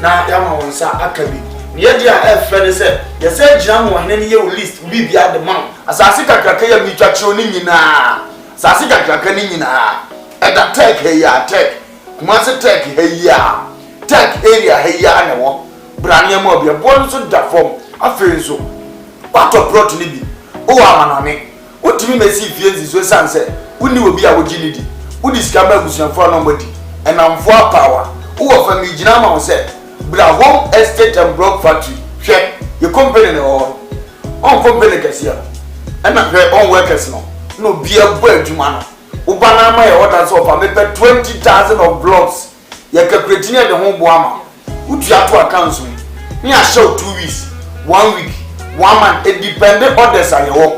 na ya ma won sa akabi ye dia e frɛ say ye say gyina mo hene ne ye list bi bia de man asase kakraka ya mi twakye oni nyina asase kakraka ni nyina e da tech he ya tech kuma se tech he ya tech area he ya ne wo brania mo bia bo so da form afi so wato plot ni bi o amaname otimi mesi fie nziso sanse uni obi a wogini di udi skamba agusuafo no mbodi enamfo power wo fa mi gina ma wo se bra home estate and block factory hwe ye company ne on company kasia ena hwe on workers no bia bo adwuma no wo bana ma ye order so fa me 20,000 of blocks ye calculate ne de ho bo ama utu ato accounts ni a show 2 weeks 1 week 1 month it dependent orders are your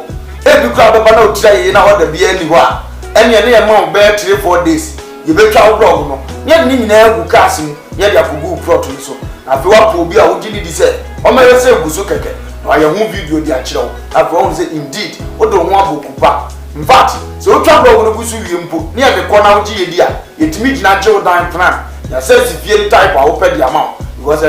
ebi kwa baba na otira ye na order bia ni ho a ene ne ye ma be 3-4 days ye be twa blog no ye ni nyina egu cars ni ye dia kugu plot ni so afi wa po bi a wo gini di se o ma ye se egu so keke na ye hu video di a kire wo afi wo say indeed o do ho abokupa in fact so twa blog no gusu wie mpo ni ye de kona wo gi ye di a ye timi gina je dan plan ya se si fie type a wo pe di ama because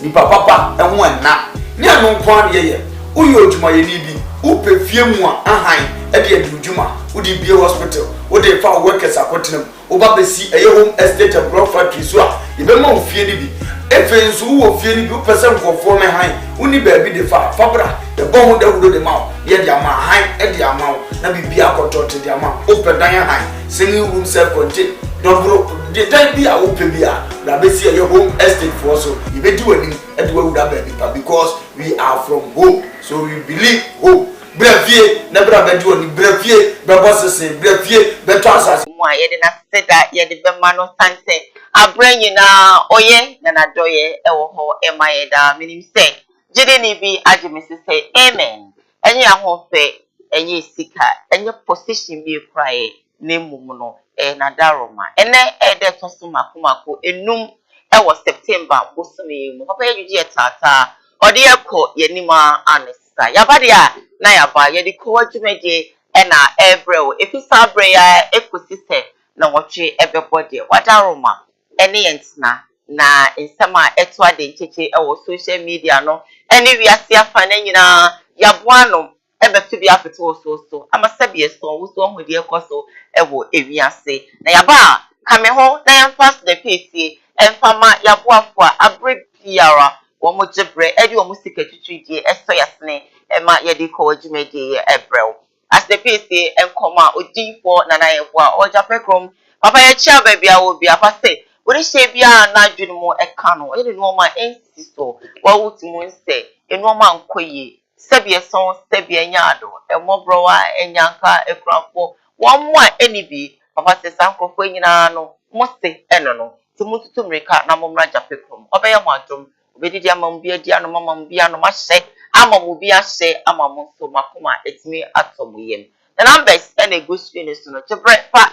ni papa ehun enna ni anu kwan ye uyo odwuma ye ni bi upe fie mu a ahan e de adwuma udi bie hospital udi fa workers akotenam oba besi eye home estate and block factory so a ye be ma fie ni bi efe nso wo fie ni bi person nkofo me han uni ba bi de fa fabra e bo hu dawudo de ma ye de ama han e de ama na bibia akotote de ama open dan han singing room self contain dobro the time bi a open bi a na be see eye home estate for so ye be di wani e de wawuda ba bi because we are from home so we believe home brevie na bra be di wani brevie be bossese brevie be to asase mo aye de na seda ye de be ma no sanse abran nyina oye na na doye e wo ho e ma ye da minim se jide ni bi agimisi say amen enye ahofe enye sika enye position bi krae na mum no e na daroma ene e de to so makomako enum e wo September bosome mu papa ye juji tata ode ye ko ye nima anesa yabade a na yaba ye de ko adwumede e na ebrel efisa breya ekosise na wotwe ebebode wadaroma ene yentina na nsema eto ade ncheche e wo social media no ene wiase afa na nyina yaboano ebetu bi afeto so amasabi eso wo so hodi ekoso ewo ewiase na yaba kame ho na yamfas the PC enfama yaboafo abre biara wo mo jebre edi wo mo sika twitwidie eso yasne ema yedi ko adwumede ebrel as the PC enkoma odinfo na yeboa ojapekrom papa ye chia ba bia wo bia fa say wori she bia na adwene mo eka no ye no ma ensi so wa wutumu nse enu ma nkoye sebie son sebie nyaado emobro wa enyanka ekrafo wo a enibi papa say sankrofo nyina no mo se eno no tumututu mreka na momra japekrom obeye mo adom obedidi amambia dia no mamambia no mahye amamubia hye amamu so makoma etimi atomuyem the numbers and a good screen so no chebre fa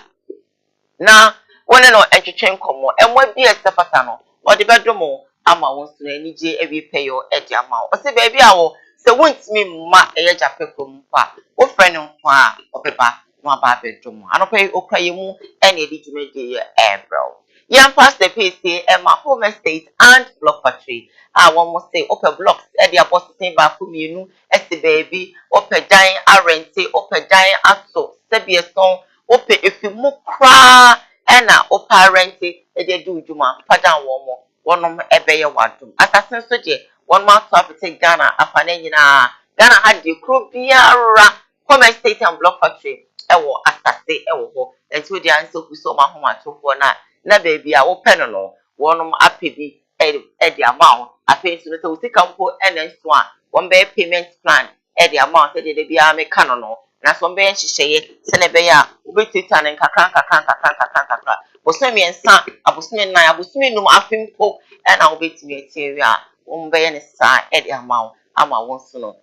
na wone no etwetwen komo emwa bi esefata no ode bedomo ama won so anije ewi peyo ede ama o se ba bi awo se wontimi mma eye japekrom pa wo frɛ no kwa obeba no aba bedomo anope okraye mu ene edi dwumede ebro yam pass the PC ema home estate and block factory one must say open blocks ede abositen ba ko mienu ese baby open dan arente open dan aso sebie son open efimu kra ena oparente ede du djuma fadan wo wonom ebeye wadum atasen so je one man to apete Ghana afane nyina Ghana had the crew biara home estate and block factory ewo asase ewo ho enti odi anso kuso ma homa tofo na baby a wo pen no wonom apebi edi amount apensu no so sika mpo enenso a won be payment plan edi amount edi de bia me ka no na so be nhihye se ne be ya obetita ne kakran bosome ensa abosome nan abosome num afimpo na obetimi etie a won be ne sa edi amount ama won so no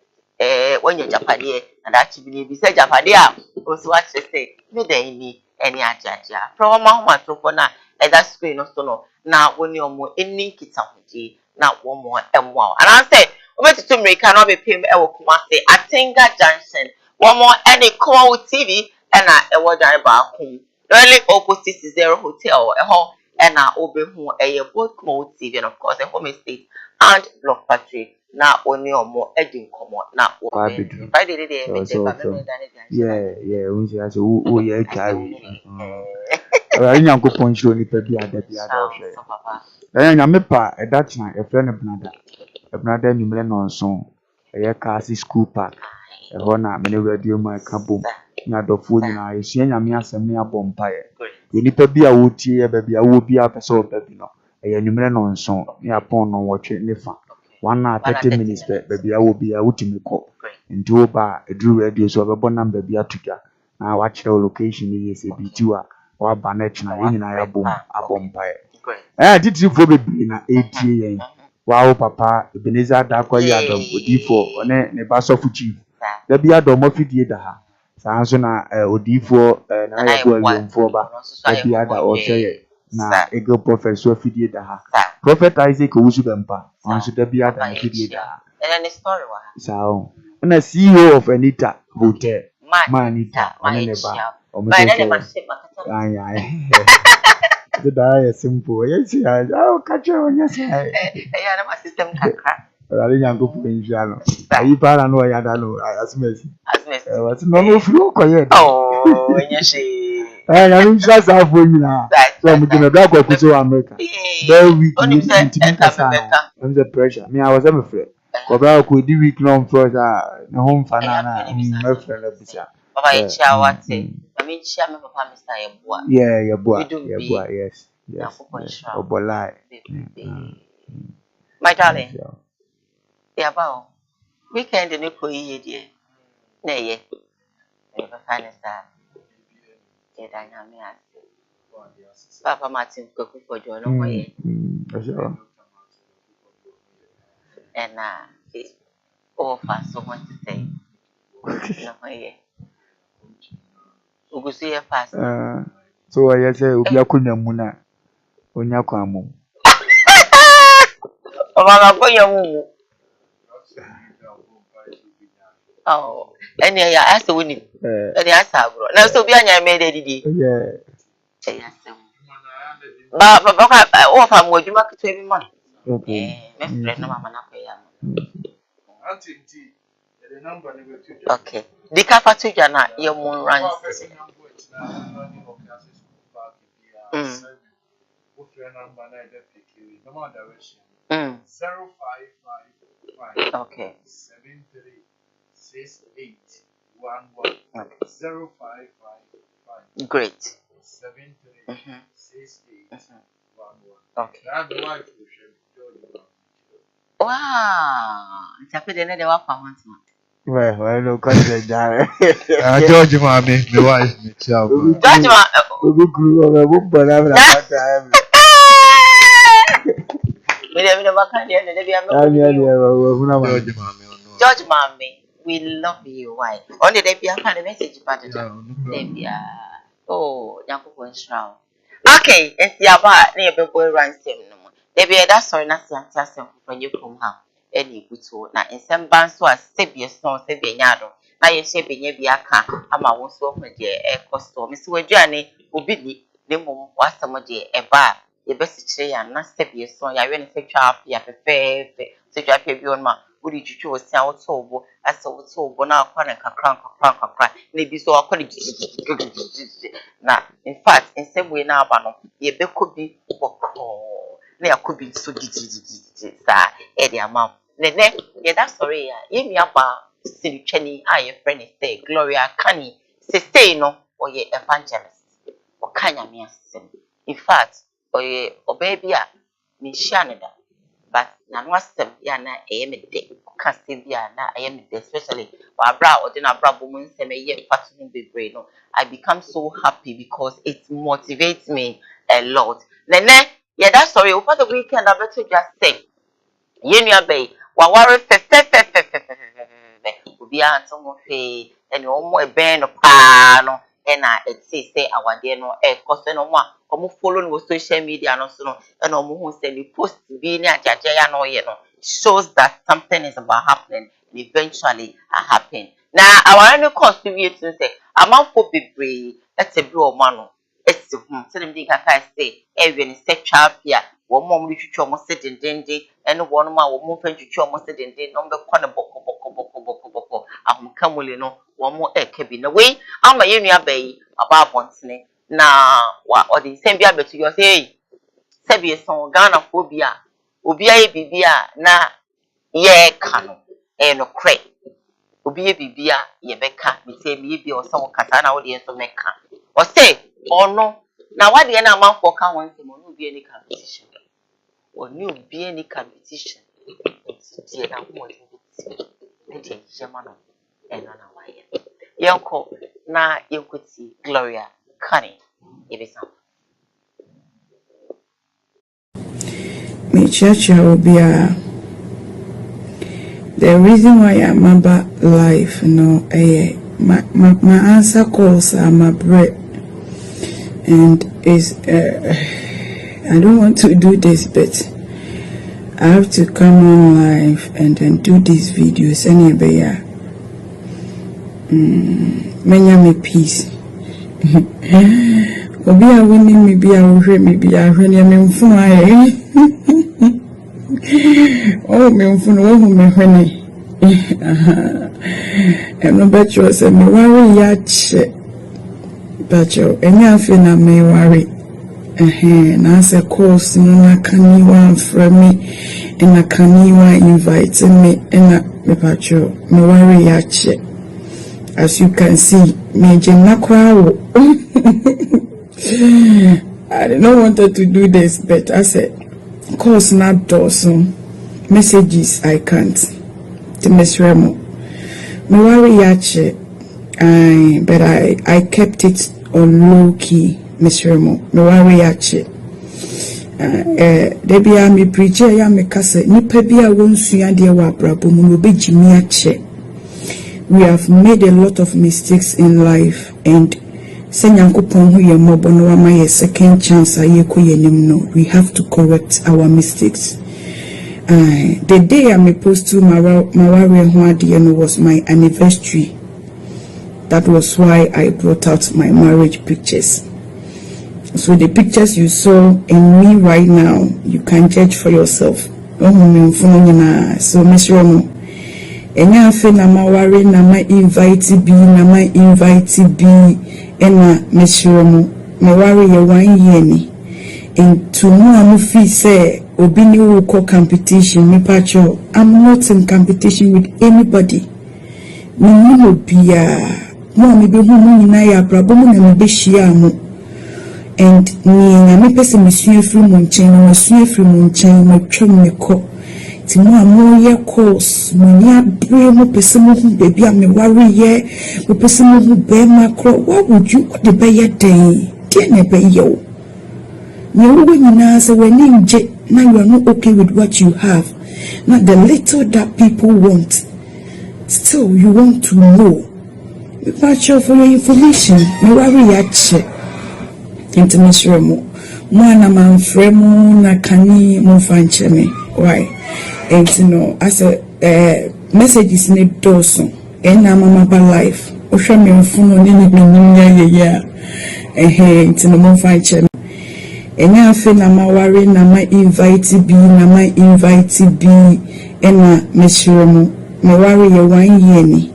wonye japade na da chibini bi se japade a o so wa chese me dan ni eni ajaja from ma homa trofo na eda screen no so no na woni omo eni kitahudi na womo emwa and I say obetutu mreka na obepem ewo Kumasi Atinga Junction womo eni KUMAWOOD TV na ewo dan ba kum really opposite 0 hotel eho and now obe who both Koowaa TV and of course a home estate and block factory. Now only or more edging come on now. If I did it, yeah, unzi ase wo ye carry. Ora nyanko ponchiro ni pe bia da bia da ohwe. Nyame pa e that time e friend Ebnada. Ebnada nyumle no nso. E kasi school park. E ho na me ne radio ma ka bom. Nya dofo nyina e sua nyame asem ne abom pae. Onipa bia wo tie e ba bia wo bia pese o ba bi no. E nyumle no nso. Ne apon no wotwe ne fa. 1 hour 30 minutes be bia wo bia wutimi ko. Nti wo ba edru radio so obebo number bia tuja. Na wa kire location ni yese bi tiwa. Wa ba na china nyina ya abom pae. Titi fo bebre na etie yen. Wa wo papa Ebenezer da kwa ya dom odifo one ne ba sofu chief. Da bia dom afidie da ha. Saa nso na odifo na ya bo awomfo ba. Da bia da o hweye na ego professor afidie da ha. Prophet Isaac Owusu Bempa nso da bia da afidie da ha. And then story wa. Sao. Na CEO of Anita Hotel. Manita one ne ba. But then the machine the die simple. Yes, oh, catch you, yes, I am a system kakra. I didn't go for Indiano. I paranoid, I don't know. As Messi. What's no flu quiet. Oh, yes, I am just half winning now. So I'm going to go to America. Very weak. I'm the pressure. Me, I was afraid. But could do week long for the home fanana. My friend of this. Papa, it's our thing. I mean, Chairman Papa, Mr. Yabua. Yeah, Yabua, yes. Obolai. My darling, Yabao, weekend in Nico, dear. Nay, never find a star. Yet I am Papa Martin cook for John away. And now, it's all fast so much to say. Ugusia fast. So I say, Ubiakuna Muna, Onyakwamo. Oh, and I asked the winning. And I asked now, so be I made it. Yeah, but I offer more you market every month. Okay, okay. The cafe to Jana, your moon runs. Okay. 055. Great. 736811. Okay. Wow. It's a good day. Well, I know country Jare. George Mammy, my wife, me child. George Mammy, grew up a book, but I'm not time. George Mammy, we love you. Why? Only they be a kind of message about it. Oh, Yankee Shroud. Okay, it's the about near the boy runs him. They be that sorry, not when you come home. Any good so now in some bands so as Sabia Snow, Sabia Yado. Now you're shaping your biaka. I'm a one so for dear air costo. Miss Wajani will be the moon was some dear a bar. Your best tree and not Sabia Snow. I really say, Charp, ya fair, so you have beyond my. Would you choose sound so as so now crank a crank. Maybe so I call it. Now, in fact, in some way now, ye could be ne could so sir, Eddie amount. Nene, yeah, that's sorry, ye me about silly chenny, I a friend say, Gloria Canny, say no, or ye evangelist, or Kanya me. In fact, or ye, or baby, me shanada. But now was them, yana, I am a day, can't still be I am a day, especially while brow or dinner brow woman say, may ye fasten be brain. I become so happy because it motivates me a lot. Nene, yeah, that's sorry, over the weekend, I better just say, Yenya Bay, while worry, will be answer more fee, and no more a band of pano, and I say, our dear no air cost no more, or following with social media, and also, and no say you post being at Jaya no, you know, shows that something is about happening, and eventually happen. Now, I want to contribute to say, I'm out for be brave, that's a blue man. esi ho se dem di kaka say ewe ni se twapia wo mom twitwa mo se dendende ene wo ma wo mo fa twitwa mo se dendende no be kwa ne boko ahum kamule no wo mo eka bi na we ama ye nua bayi aba abontene na wa odi se bia betu yo say sebi son Ghana phobia obi aye bibia na ye ka no no kre obi ye bibia ye beka bi se bi bi o so kasa na wo de so meka o say ono na wa de na amanfo ka won se mo no obi any competition oni obi any competition tie na ho de ne de jema no eno na wa ye yenko na yenkoti Gloria Kani ebisa Me church will be the reason why I'm about life, my answer calls are my bread, and is I don't want to do this, but I have to come on live and then do these videos anyway. Many peace. Obi a winning me be a maybe a winning me oh, me phone, oh, me honey. I'm not bet you say me worry yet. But you, and you feel me worry. Na say course no na can you want from me, and I can you invite me, and me but you, me worry yet. As you can see, me jenakwa. I didn't wanted to do this, but I said, course not dozen messages I can't. To Miss Remo, me worry yache. But I kept it on low key, Miss Remo. Me worry yache. Debi a me preacher ya me kase nipa bi a wonsu ya de wa brabo mu no be jimi ache. We have made a lot of mistakes in life, and Senyankopon hu ye mobo no ama ye second chance aye ko yenim no. We have to correct our mistakes. The day I me post to my warrior who was my anniversary. That was why I brought out my marriage pictures. So the pictures you saw in me right now, you can judge for yourself. So Miss Romo, enya afi na ma ware na ma invite bi ena Miss Romo me ware ye 1 year ni into no am fi say obi ni wo ko competition me pacho. I'm not in competition with anybody. Me no bia mo me be hu nyina ya brabo mo na me be hia mo, and ni me pese me sua firi mo nchen no sua firi mo nchen ma twem me ko ti mo amo ye course mo ni abre mo pese mo hu baby am me ware ye mo pese mo hu be makro. What would you the be ye den tie na be ye o you nyina say when nje now you are not okay with what you have, not the little that people want, still you want to know. But for your information, me worry yache into Miss Remo. Mwana manfremo na kani mo fanche me. Why? And you know, as a messages ne doso. Ena mama ba life. Osha me mfuno nini binyanya ye. Into no mo fanche me. Enya afi na ma ware na ma invite bi ena Miss Remo. Me worry ye 1 year ni.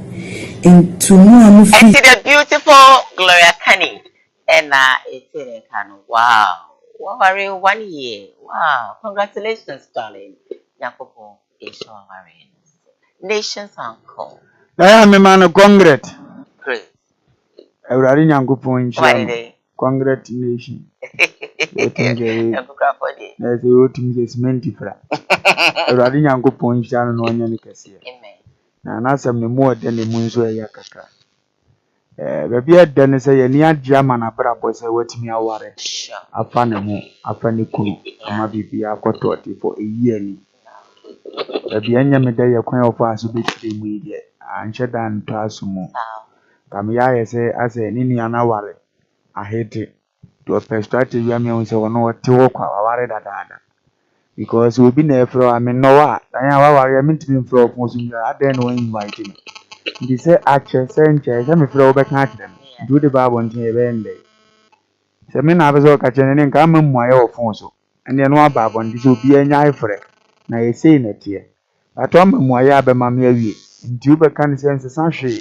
Into no am fi. I see the beautiful Gloria Kani. And it's in Kano. Wow. Worry 1 year. Wow. Congratulations, darling. Yakobo is worrying. Nations uncle. Na me man congrat. Great. Ewrari Nyankopon Why nhyira. they? Congratulations. Wetin Amen. na se otum se cement fra. Ewrari Nyankopon nhyira no onye ne kese. Na nasem ne mu ode ne mu nso eya kakra. Baby ade ne se ye ni adia ma na bra bo se watimi aware. Afa ne mu, afa ne kunu. Ama bibia akototi for a year ni. Baby anya me da ye kwan ofa aso betire mu ide. Anhye dan to asumu. Kam ya ye se ase ni nua na ware. Ahete. To perspective ya me won se wono wote wo kwa ware dada. Because we be na efro am no wa anya wa ware me ntimi mfro fo so nja aden no invite me. Ndi se ache se nche se me fro be kan ache dem. Do the bible nche be nde. Se me na be so ka chene ne nka mammu aye ofon so. Ene no aba abon di so bi anya ifre. Na ye sei na tie. Ato mammu aye abema me awie. Nti u be kan sense san hwe.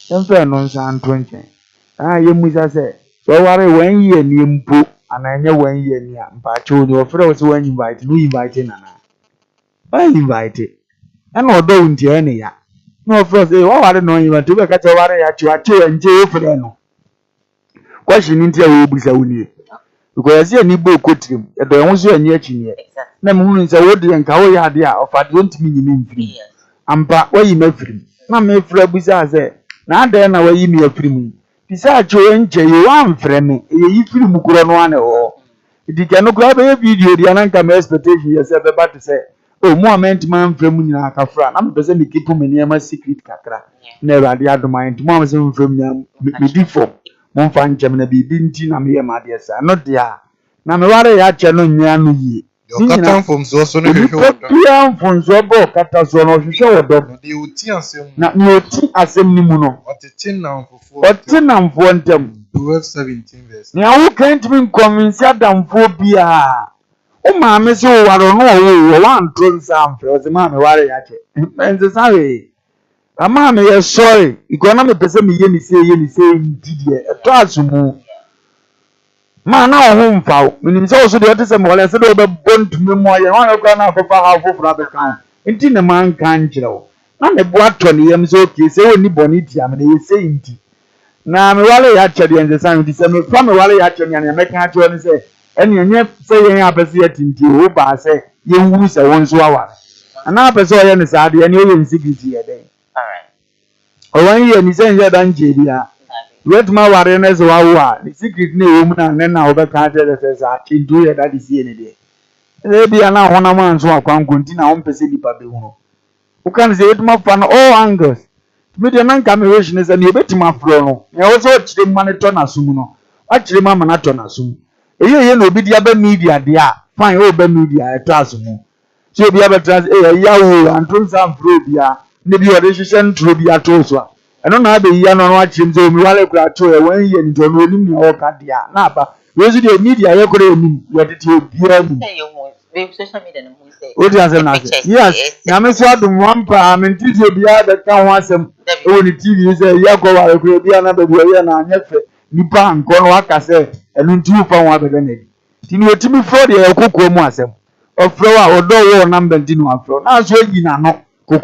Emfe no nsa anto nchen. Ye musa se so ware 1 year ni mpo ana enye 1 year ni a mpa cho ni ofre wo se wan invite no invite na na. Wan invite. Ana odo nti ene ya. No ofre say wa ware no invite u be ka che ware ya chi ache nje ofre no. Question nti e wo busa woni. Because ye ni bo kotrim e do ehun so enye achi ni e. Na me hunu nse wo de nka wo ya de a ofade wontimi nyime mfiri. Ampa wo yi mafiri. Na me fra busa se na ade na wo yi mi afiri mu. Tisa acho enche ye wa mfre me ye yi firi mu kuro no ane ho. Idike no kura be video dia na nka me expectation ye se be ba to say o moment man mfre mu nyina aka fra na me pese me keep me niam secret kakra. Na Awurade adoma enti mo am se mfre mu nyam me di for. Mon fan chem na bibi nti na me ye ma de sa no dia na me ware ya che no nwa no yi yo katan from so no hwehwe wodo pia mfonso bo kata so no hwehwe wodo de uti asem na ni oti asem ni mu no otete na mfofo oti na mfo ntem 12:17 verse ni awu can't be convince adamfo bia o ma me se o waro no o wan tron sam fe o se ma me ware ya che enze sawe ama me ye sorry igona me pese me ye ni se ndidie eto asumu ma na ho mfa minim se so de ote se me wale se de be bontume mo ye wan akwa na akofa ha foforo abeka nti ne man kan kire na me bo ato ne yam se okay se woni boni dia me ye se nti na me wale ya che de enze san di se me fa me wale ya che ne na me kan che ne se ene enye se ye abese ye tinti o ba se ye wuru se won so aware ana abese o ye ne sa de ene o ye insecurity ye den. One year, Nissan Yadan Jedia. Wet my warreness wawa, the secret name, and then now the country says, I can do it that is any day. There be an hour man so I can continue on Pacific Pabuno. Who can say it more fun all angles? Media non cameration is a new bit my flow. I also watch the money ton asuno. Watch the mamma not on assume. A year no be the other media, dear. Fine open media at Tasumo. So be able to a yahoo and turn some frobia. Maybe your decision to be at also. I don't know the year on watch him so Muale Crato 1 year into rolling your Cadia. Napa, where's the media? You could mean what did you be? Social media What does it? Yes, Namaswa to one palm and teach you be out that can want some only TV say Yakowa could be another way and I never Nipan, Konwaka said, and in 2 pound one than it. Tinu Timmy Frody, a cook wasem. Or flower or door number didn't want flow. Now, so you know, cook.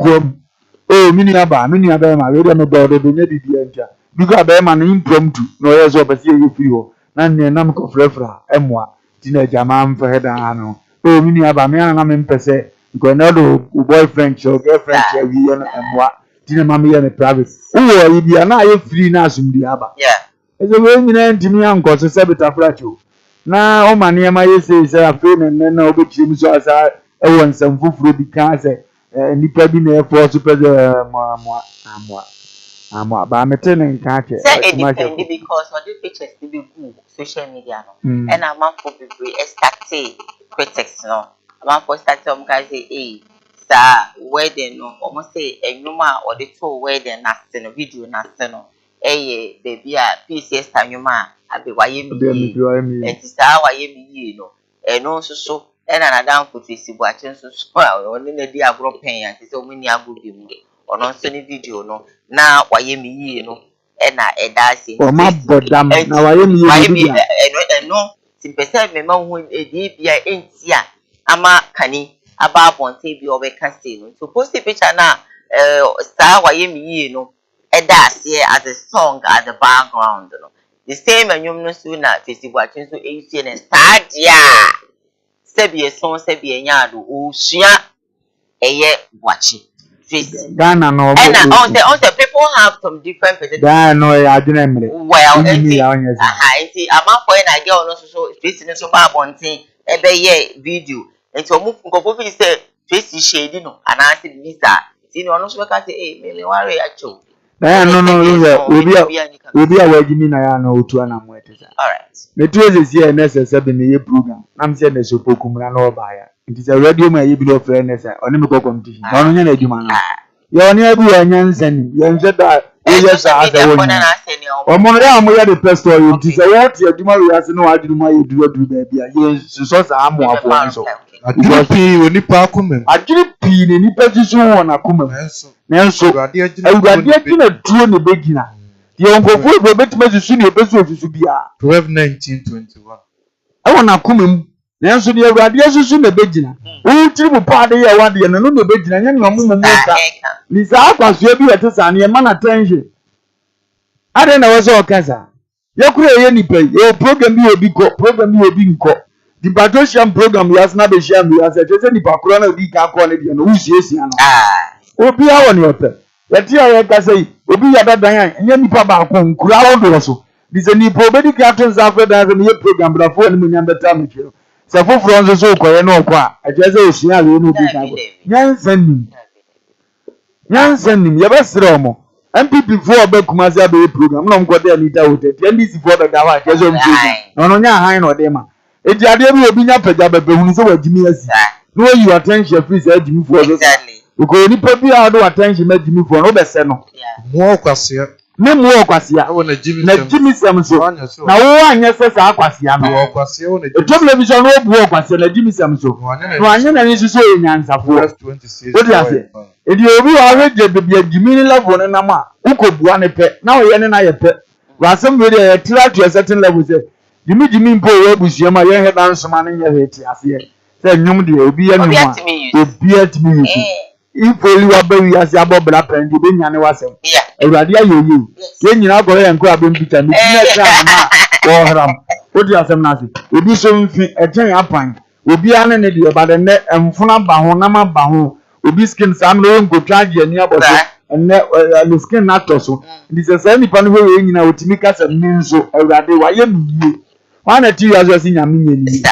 Oh, miniaba, ma, we don't know about the Benedict enter. Because I am an impromptu, no yes, or see you feel. None near Namco Frefra, Emwa, teenager man for head and ano. Oh, miniaba, me and I'm in per se. Because no boyfriend or girlfriend, we and what, Tina Mammy and a private. Oh, you be an eye free Nasum diaba. Yeah. It's a way in to me, uncle, so Sabita Frachu. Now, oh, my near my says, I feel and then no big him so as I want some food for the cancer. Nipa bi na efo super mo ba meten nka che say it depend because what the pictures dey be good social media no and am for people start critics no am for start guys say sa wedding no almost say enwuma or the two wedding na se no video na se no baby a PCS tanwuma abi waye mi e ti sa waye mi no no so and another put isi watching so only na di agro pen ya ti say o mini agro bi mu ono so ni video no na waye mi yi no e na e da si o ma bodam na waye mi yi no simpese me ma hu e di bia enti a ama kani aba bonte bi obeka say no so post the picture na star waye mi yi no e da si as a song at the background no the same anyum no so na Facebook watching so e see na star dia Sebie son sebie nyado usua eye wachi Ghana no and on the people have some different perspectives. Ghana no aduna mre Well enti amafo na girl no so face no so ba bonten ebe ye video enti omu nkofo fi say face shade no anase visa ti no no so ka say me ware acho no obi a wagimi na ya no otu ana mo etesa all right me tu ezesi NSS be me ye program am say na so pokumra na oba ya nti say radio ma ye bi no friend say oni me go competition no nya na adwuma no ye oni abi wa nyansan ye nse da yes I say one omo na am ya the pest or you say what you do we as no aduru ma you do baby yes so say am afọ so aduru pi onipa akomem aduru pi ni nipa susu won akoma nenso awurade agina tuo ne begina ye onkofu ebe betima susu ne ebe susu bia 12:19:21 awo na akomem nenso ne awurade susu ne begina wo tiri bu paade ye wade ne no ne begina nya ne omo ta ni sa akwaso bi wete sa ne ma na tension ade na wo so okasa yakura ye nipa ye program bi obi ko program bi obi nko the patrician program yas na be share me yas e say nipa kro na obi ka ko na de no wusiesi ano obi awo ne ope yati aye kasa yi obi ya dadan anya nipa ba ko nkura wo do so di se nipa obedi ka to nsa afre dan se me program bra fo ni mo nya beta me kiro se foforo nso so ko ye no ko a e say osua we no obi ka ko nyansanim ye be sere omo MPP for be kumasi abe program no mko dey nita hotel NDC for be da wa je so mko no nya han no dey ma edi ade bi obi nya paja bebe hunu so wagimi asi no you attention free say agimi for so ko ni pa bi ado attention ma agimi for no be se no mo kwasia me mo kwasia na agimi sem so na wo anya se sa kwasia no kwasia wo na television no bu kwasia na agimi sem so no anya na ni so enyansafo wo di ase edi obi wa reje bebi agimi ni level ne na ma ukobua ne pe na wo ye ne na ye pe wasem we dey try to a certain level say jimi mpo we busia ma ye he dan soma ne ye heti ase say nyum de obi ye nyum a obi atimi if only wa be wi ase abobra pende be nyane wasem ewurade ayoyi ye nyina gore ye nko abempita mi tina tra na wo hram odi asem na ase obi so mfi eten apan obi ane ne de ba de ne emfuna ba ho na ma ba ho obi skin sam no ngo twaje ani aboso enne the skin na toso this is any pan we nyina otimi kasa minso ewurade wa ye miye wana ti yazo si nyame nyeni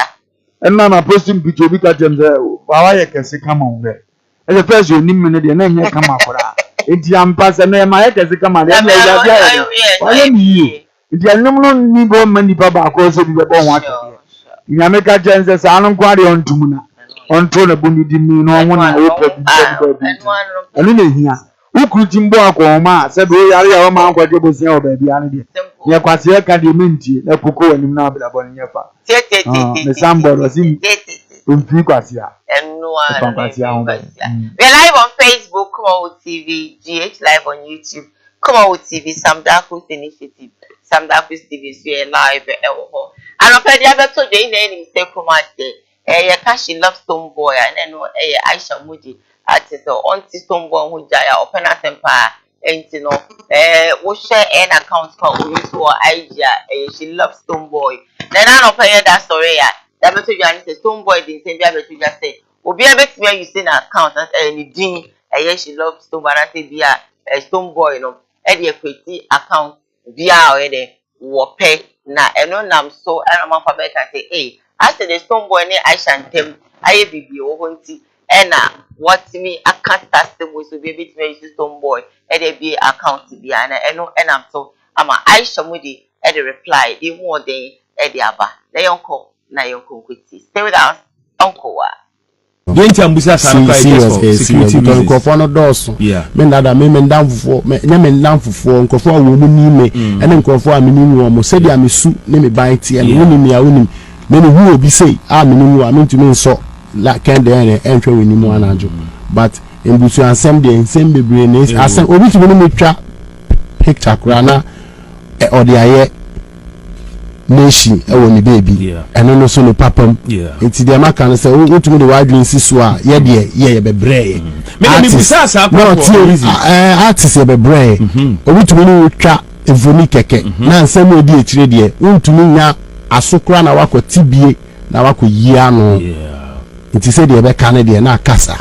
enna na posting picture bi ka temze wa ye kese kama unge e first you nim ne de na nye kama kora enti ampa se na ma ye kese kama de na ya wa ye miye enti anum no ni bo mani pa ba ko so bi be bon wa nyame ka jense sa anu kwari ontumuna onto na buni di mi no wona wo pa bi anu na hia ukruti mbo akoma se be yare ya o ma nkwaje bosia o ba bia ne de ye kwase ya ka de menti na poko wanim na abla bon nyefa me sambo osim umpi kwase ya we live on Facebook KUMAWOOD TV, GH live on YouTube KUMAWOOD TV, Sam Darko's initiative Sam Darko's TV so live and of the other to the name say Kumate Kashi love Stone Boy and then Aisha Moody artist or auntie Stone Boy who jaya open at empire and you know we share an account for Aisha she loves Stone Boy then I don't pay that story that better you say Stone Boy didn't say that you just say obi abeti where you see na account any din she loves Stone Boy and say be a Stone Boy no e dey equity account bia o e dey wo pay na eno nam so and am for be can say I say the Stone Boy ni Aisha ntem aye bibi o ho nti na what me account system we so be bit where you see Stone Boy e dey be account bia na eno enam so ama Aisha Moody e dey reply e more than e dey aba na yonko kwiti stay with us uncle wa Denti ambusa sana security nkofo no doso me nada me ndamfufo me ndamfufo nkofo wo mu nime ene nkofo a me nimu wo mo se dia me su ne me ban tie me woni ya woni me ne hu obi sei a me nimu a me ntumi nso la kende ene entwe we nimu anajo but embusu ansem de ensem bebre ne asem obi tumi ne metwa picture kura na odi aye Neshi ewo ni baby eno no so no papam enti de maka no se wotumi de wadwin siso a ye de ye bebre me bisa sa artist ye bebre wotumi ni wotwa evoni keke na nsem odi ekire de wotumi nya asokra na wako tibie na wako yia no enti se de be kan de na kasa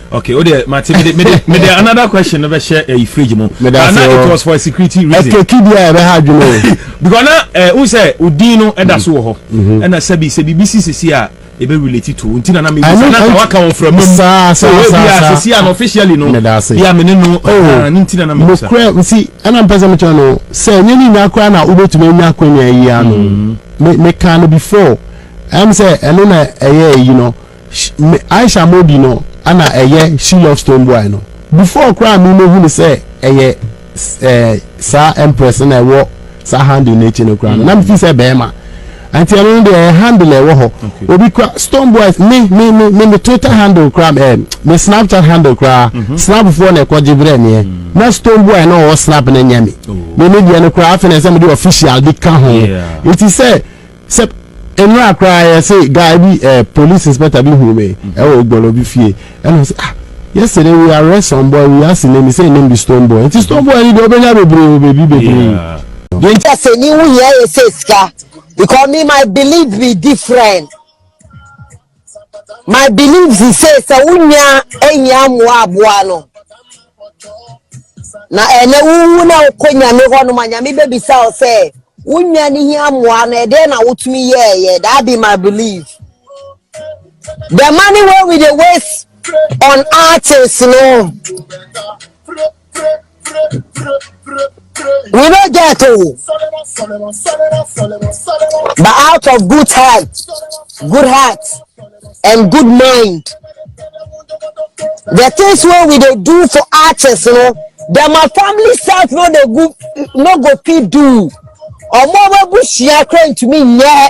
okay, Mati, me another question never share a fridge mo. It was for security reason. Because now, who say Udino and that's who and I said, BBC a be related to until na me waka from so officially no ya me no until na me see and I'm person no say nyini na akwa na ubetumi nya akwa yi ano me can before I'm say eno na you know Aisha Moody no ana she loves Stone Boy no before cry me no hu say sa empress na wo sa handle nature no kra na me fi say be ma anti eno de handle e wo ho obi kwa stone boys me Twitter handle kra me Snapchat handle kra snap for na ko jibre ne na stone boy no wo snap na nyame me dia no kra afa na say me do official di ka ho it is say enra kra say guy bi police inspector bi hu me e wo gbolo bi fie and say yesterday we arrest some boy we ask him say name be stone boy it is stone boy ni do obenya baby just say ni wu here say ska because me my belief be different. My belief is say unya enya mo aboa no na ene wu na okonya me ho no manya me baby say say unya ni hia moa na e dey na wotumi ye that be my belief. The money where we dey waste on artists no we don't get to, but out of good heart and good mind, the things where we they do for artists, you know, that my family self no they go no go fit do, or more bushia crying to me yeah.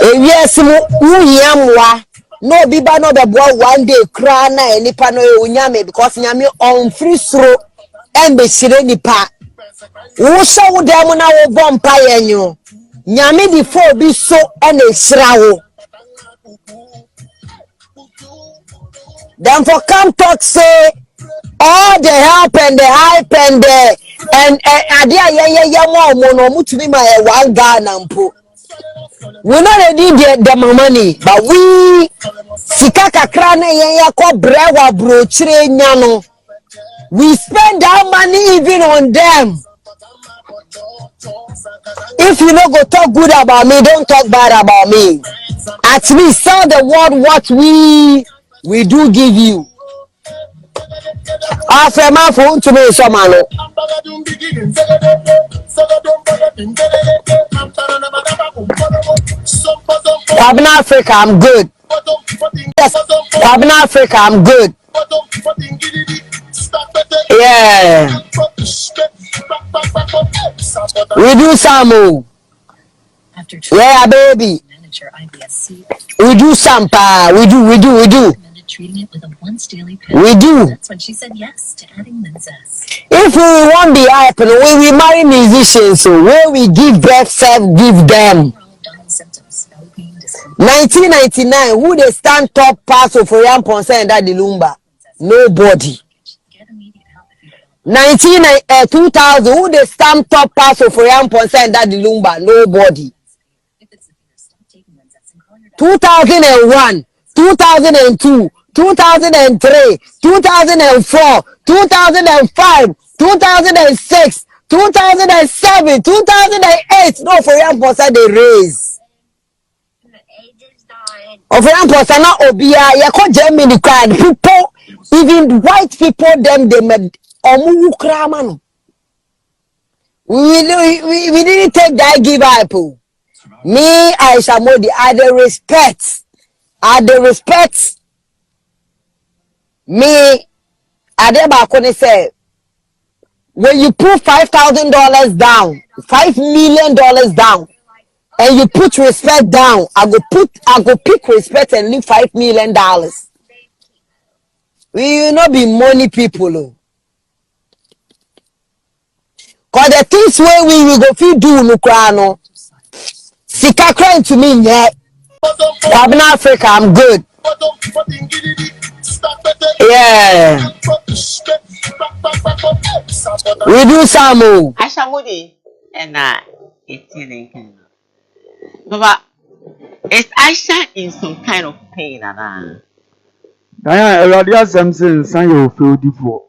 Yes, no biba no the boy one day cry na nipa no unyame because nyame on free throw and be shire nipa wo so wo dem na wo bompa yenyo nyame before bi so and e shira wo then for come talk say all the help and the hype and the and adia mo no mutumi ma e one Ghana mpo. We not need the money, but we sikaka krana ya ko brewa bro chire nyano. We spend our money even on them. If you don't go talk good about me, don't talk bad about me. At least tell the world what we do give you. After my phone to me, Somalo. Cabin Africa, I'm good. Yes, Cabin Africa, I'm good. Yeah. We do some. Yeah, baby. We do some. We do. We do. That's when she said yes to adding Minzest. If we want the hype, we marry musicians, so where we give birth, self, give them. 1999, who they stand top pass of Orion Ponce and that the Lumba? Nobody. 2000, who they stand top pass of Orion Ponce and that the Lumba? Nobody. 2001, 2002, 2003, 2004, 2005, 2006, 2007, 2008. No, for Orion Ponce they raise. Of example, Sana Obia, Yako Germany cried. People, even white people, them they made Omu Kramano. We didn't take that give up. Me, I shall know the other respect. Me, Adeba say, when you put $5,000 down, $5 million down, and you put respect down, I go pick respect and leave $5 million. We will not be money people. Cause the things where we will go feed do nukrano. Sika crying to me yet. Cabin Africa, I'm good. Yeah. We do some. Ashamudi and it's Baba, is Aisha in some kind of pain, Anna? Diana, Radia Samson, son, you feel before.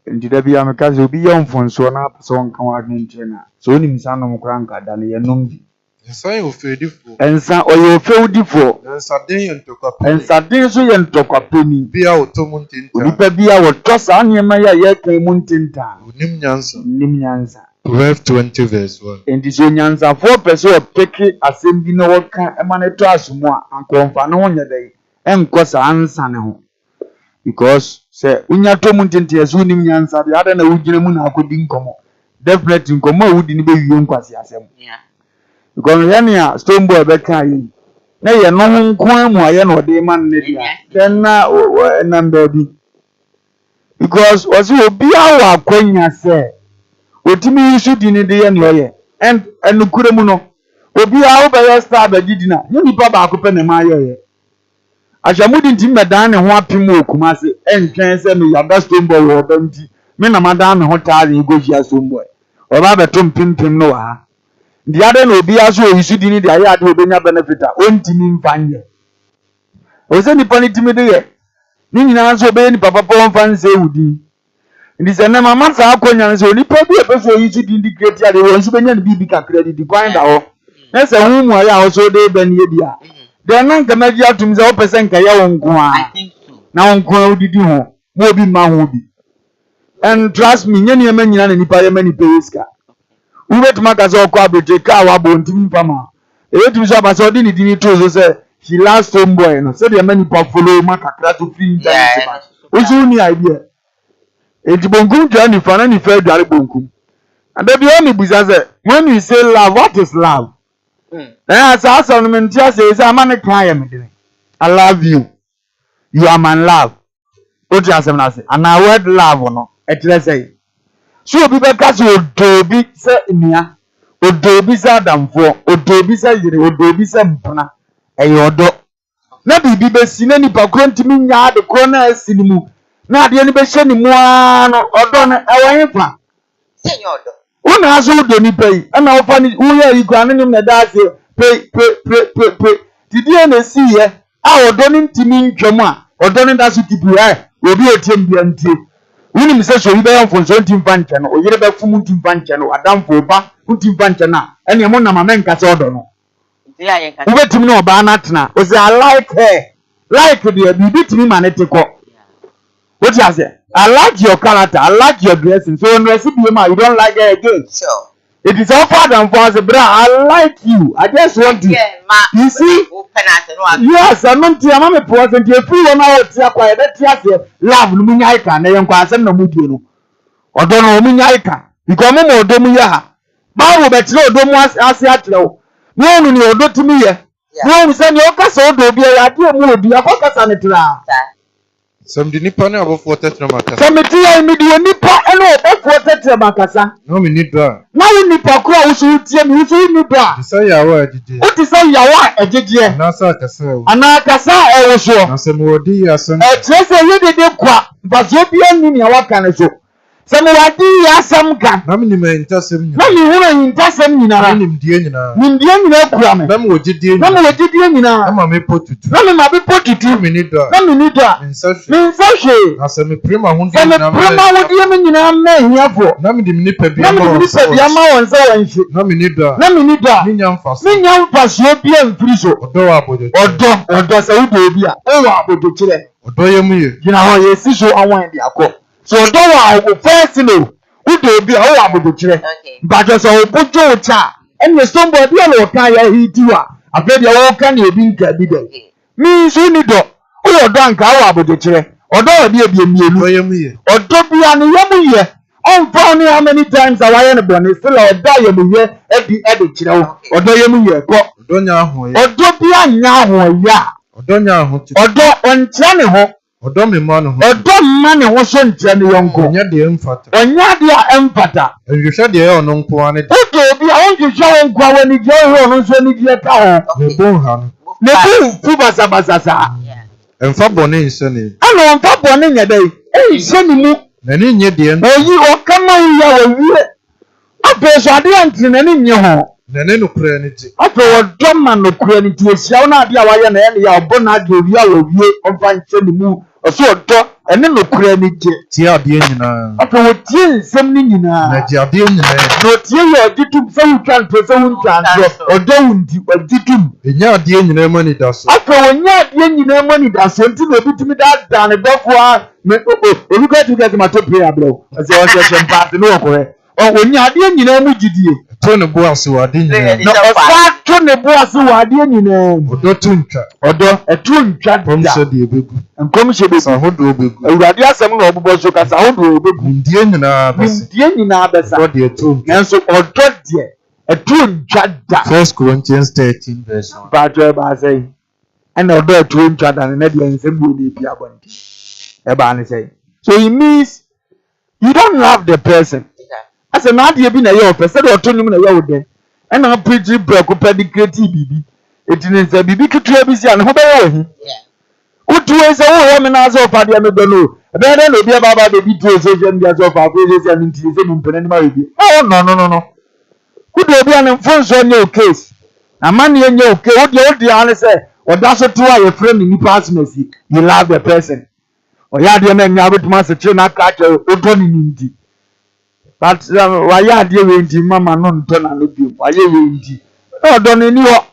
And did I be a cousin be young for so up song come out in China? So him son of Cranka than a numbi. The sign of feel different. And son, or you feel different. And Sardinian took up. And Sardinian and took a penny. Be out to Muntin. Be our toss on your Maya yet came Muntinta. Nimyansa. Proverbs 20 verse 1. And this Nyansa 4% of Peki assembly no work can emanate to us more and confirm on your day and cause answer no. because say unya to mu ntente yesu nim nyansa de ada na wugina mu na akodi nkomo definitely nkomo wudi ni be wiye nkwase asem because ya stone boy be kan yi na ye no nkwan mu aye na ode man ne dia then na number bi because osi obi awa akwanya say otimi isu di ni de ye ne oye and nukure mu no obi awo be ye star be gidina ye nipa ba akope ne ma ye Ajamudi nti medan ne ho apem okumase entwen se me yaba stone boy wo ba nti me na madan me ho taare egojia stone boy oba beto mpimpim no wa ndi ade na obi aso oyisu di ni de aye ade obenya benefit a ontimi mfanye ose ni panitimi de ye ni nyina so be ni papa pon fanse wudi ndi se na mama sa akonya nse oni pa bi e peso oyisu di indicate ade wo nso benya ni bibi kakra di kwan da ho na se hu mu aye a so de be ni e dia then nan kama ji atum se 1% ka ya wonkoa I think so na wonkoa udidi ho mo obi ma ho bi and trust me nyane yema nyina na nipa yema ni peska ubetuma ka so kwa bete ka wa bontim fama ebetum so abase odi ni dini to so say she last home boy no say the many pa follow ma kakra to free internet ba ozu ni idea enti bonkum twa ni fa na ni fa dware bonkum and be only buza say when you say love, what is love? I love you. You are my love. What you say? And I word love or no? Let's say. So be because you do say niya, do say Adam for, do say you, do say mpana. Eyodo. Na bibi be sine ni pa kronti mi nya de krona esinimu. Na de ni be hye ni mu ano odo na ewanyefa. Senyodo. Una aso do ni pay ana ofa ni uye igwa ne nim na da ase pay didi na si ye a odo ni ntimi ntwam a odo ni da so tipu obi etem bia ntie wuni mi se so yi be yan fon so ntim fa nche no oyire be fum ntim fa nche no adamfo ba ntim fa nche na ene mo na mama nka se odo no nti ya ye nka wo betim no ba na tena o say I like her like the bibi timi manete ko what you say? I like your character. I like your dressing. So when you see you don't like her again. Sure. It is all for them for us, bro. I like you. I just want to. Yeah, you see? Yes, I'm not here. I'm a person. If you want to acquire that, yes, love, no mean I can. I am passing no mood, you know. Or don't know me, I can. Because I'm more domuya. Bao, but no, don't want to ask you. No, no, don't to me. No, send your castle, do be a dear mood. You are focused on it. Some nipa na above water to makasa. Some media media nipa eno above water to makasa. No me need that. Now nipa kwa usu tie mi usu nipa. Say yawa ejije. O ti say yawa ejije. Na sa kasa. Ana kasa e wo so. Na se mo di asem. E trese ye de kwa. Ba so bia ni ni awa kan so. Se mo wadi asem kan. Na me ni me intasem nyina. Na me hu intasem nyina. Na me ndie nyina. Ni ndie nyina kura me. Na me wogidie nyina. Na me wogidie nyina. Na ma me potutu. Na me ma be potutu. Na me ni da. Na me ni da. Me say na se me prima hundi na me prima hundi me nyina me hiafo. Na me di me nipa bia ma. Na me di nipa bia ma won say wan hye. Na me ni da. Na me ni da. Ni nyam faso. Ni nyam faso bia mfiri so. Odo wa bodo. Odo se wo obi a. E wa bodo kire. Odo ye mu ye. Gina ho ye si so anwan dia ko. So odo wa first no. Udo obi a wo wa bodo kire. Ba jo so obojo cha. Ene stone boy bia lo kan ya hitiwa. Afa dia wo kan e bi nka bi de. Mi so ni do. O odo anka wo abodo kire. Odo wa bia bia mienu. Odo ye mu ye. Odo bia ne ye mu ye. On found how many times I want to burn still or die you here every chiro or do you here go odonya ho ye odo bia nya ho ya odonya ho ti odo ontiane ho odo me ma no ho odo ma ne ho so ntiane yonko onya de emfata onya de empata ehwehwe de ye ono nko ane odo bia onhwehwe onko awani je ho no so ni die ka ho ne bon ha no ne bu fu basabasasa emfa bone nsene ana emfa bone nya dai nsene mu na ni nye de en oyi o kama ya owie apeso ade antene ne nye ho na ne no kura ni ti ape odo ma no kura ni ti esia na ade a waye na ye ya obo na ade owie a owie omfa nche ni mu oso odo ene no kura ni ti ade nyina ape wo tie nsem ni nyina na ti ade nyina no tie ye ogitum se wu twan to se wu ntwan odo wundi ogitum enya ade nyina ma ni da so ape wo nya ade nyina ma ni da so nti na obitumi da ne bofo a me obi ka tu get my top player bro as I was just pass no ko o wonya ade nyina mu gidie Tony Boas wade nyina. No osa Tony Boas wade nyina. Odo tuntwa. Odo etuntwa Komshe de ebegu. Nkomshe be Sa hodo obegu. Awurade asem na obubo so kasa hodo obegu. Ndie nyina besa. Ndie nyina besa. Odo de etuntwa. Nanso odo de etuntwa da. 1 Corinthians 13 verse 1. Patro ba say. And odo etuntwa da na de nsem bu ni pia bonti. E ba ni say. So it means you don't love the person. As a na de bi na ye ofese de oto nim na ye wo den. And na preach break pedicate bibi. Etini say bibi kitua bi si an ho be ye ho. Utu ese wo ya me na so fa de me do no. Be na no bi baba de bi tu social media so fa ko se an nti se mpene ni ma bi. Oh no. Kudo obi an mfonso nye case. Amani nye okay. Odi an say oda so to a friend ni passes you love the person. Oya de na nya betuma se che na ka che odo ni ndi. But why ya de we ndi mama no nto na no bi. Why we ndi. Odo ni ni ho.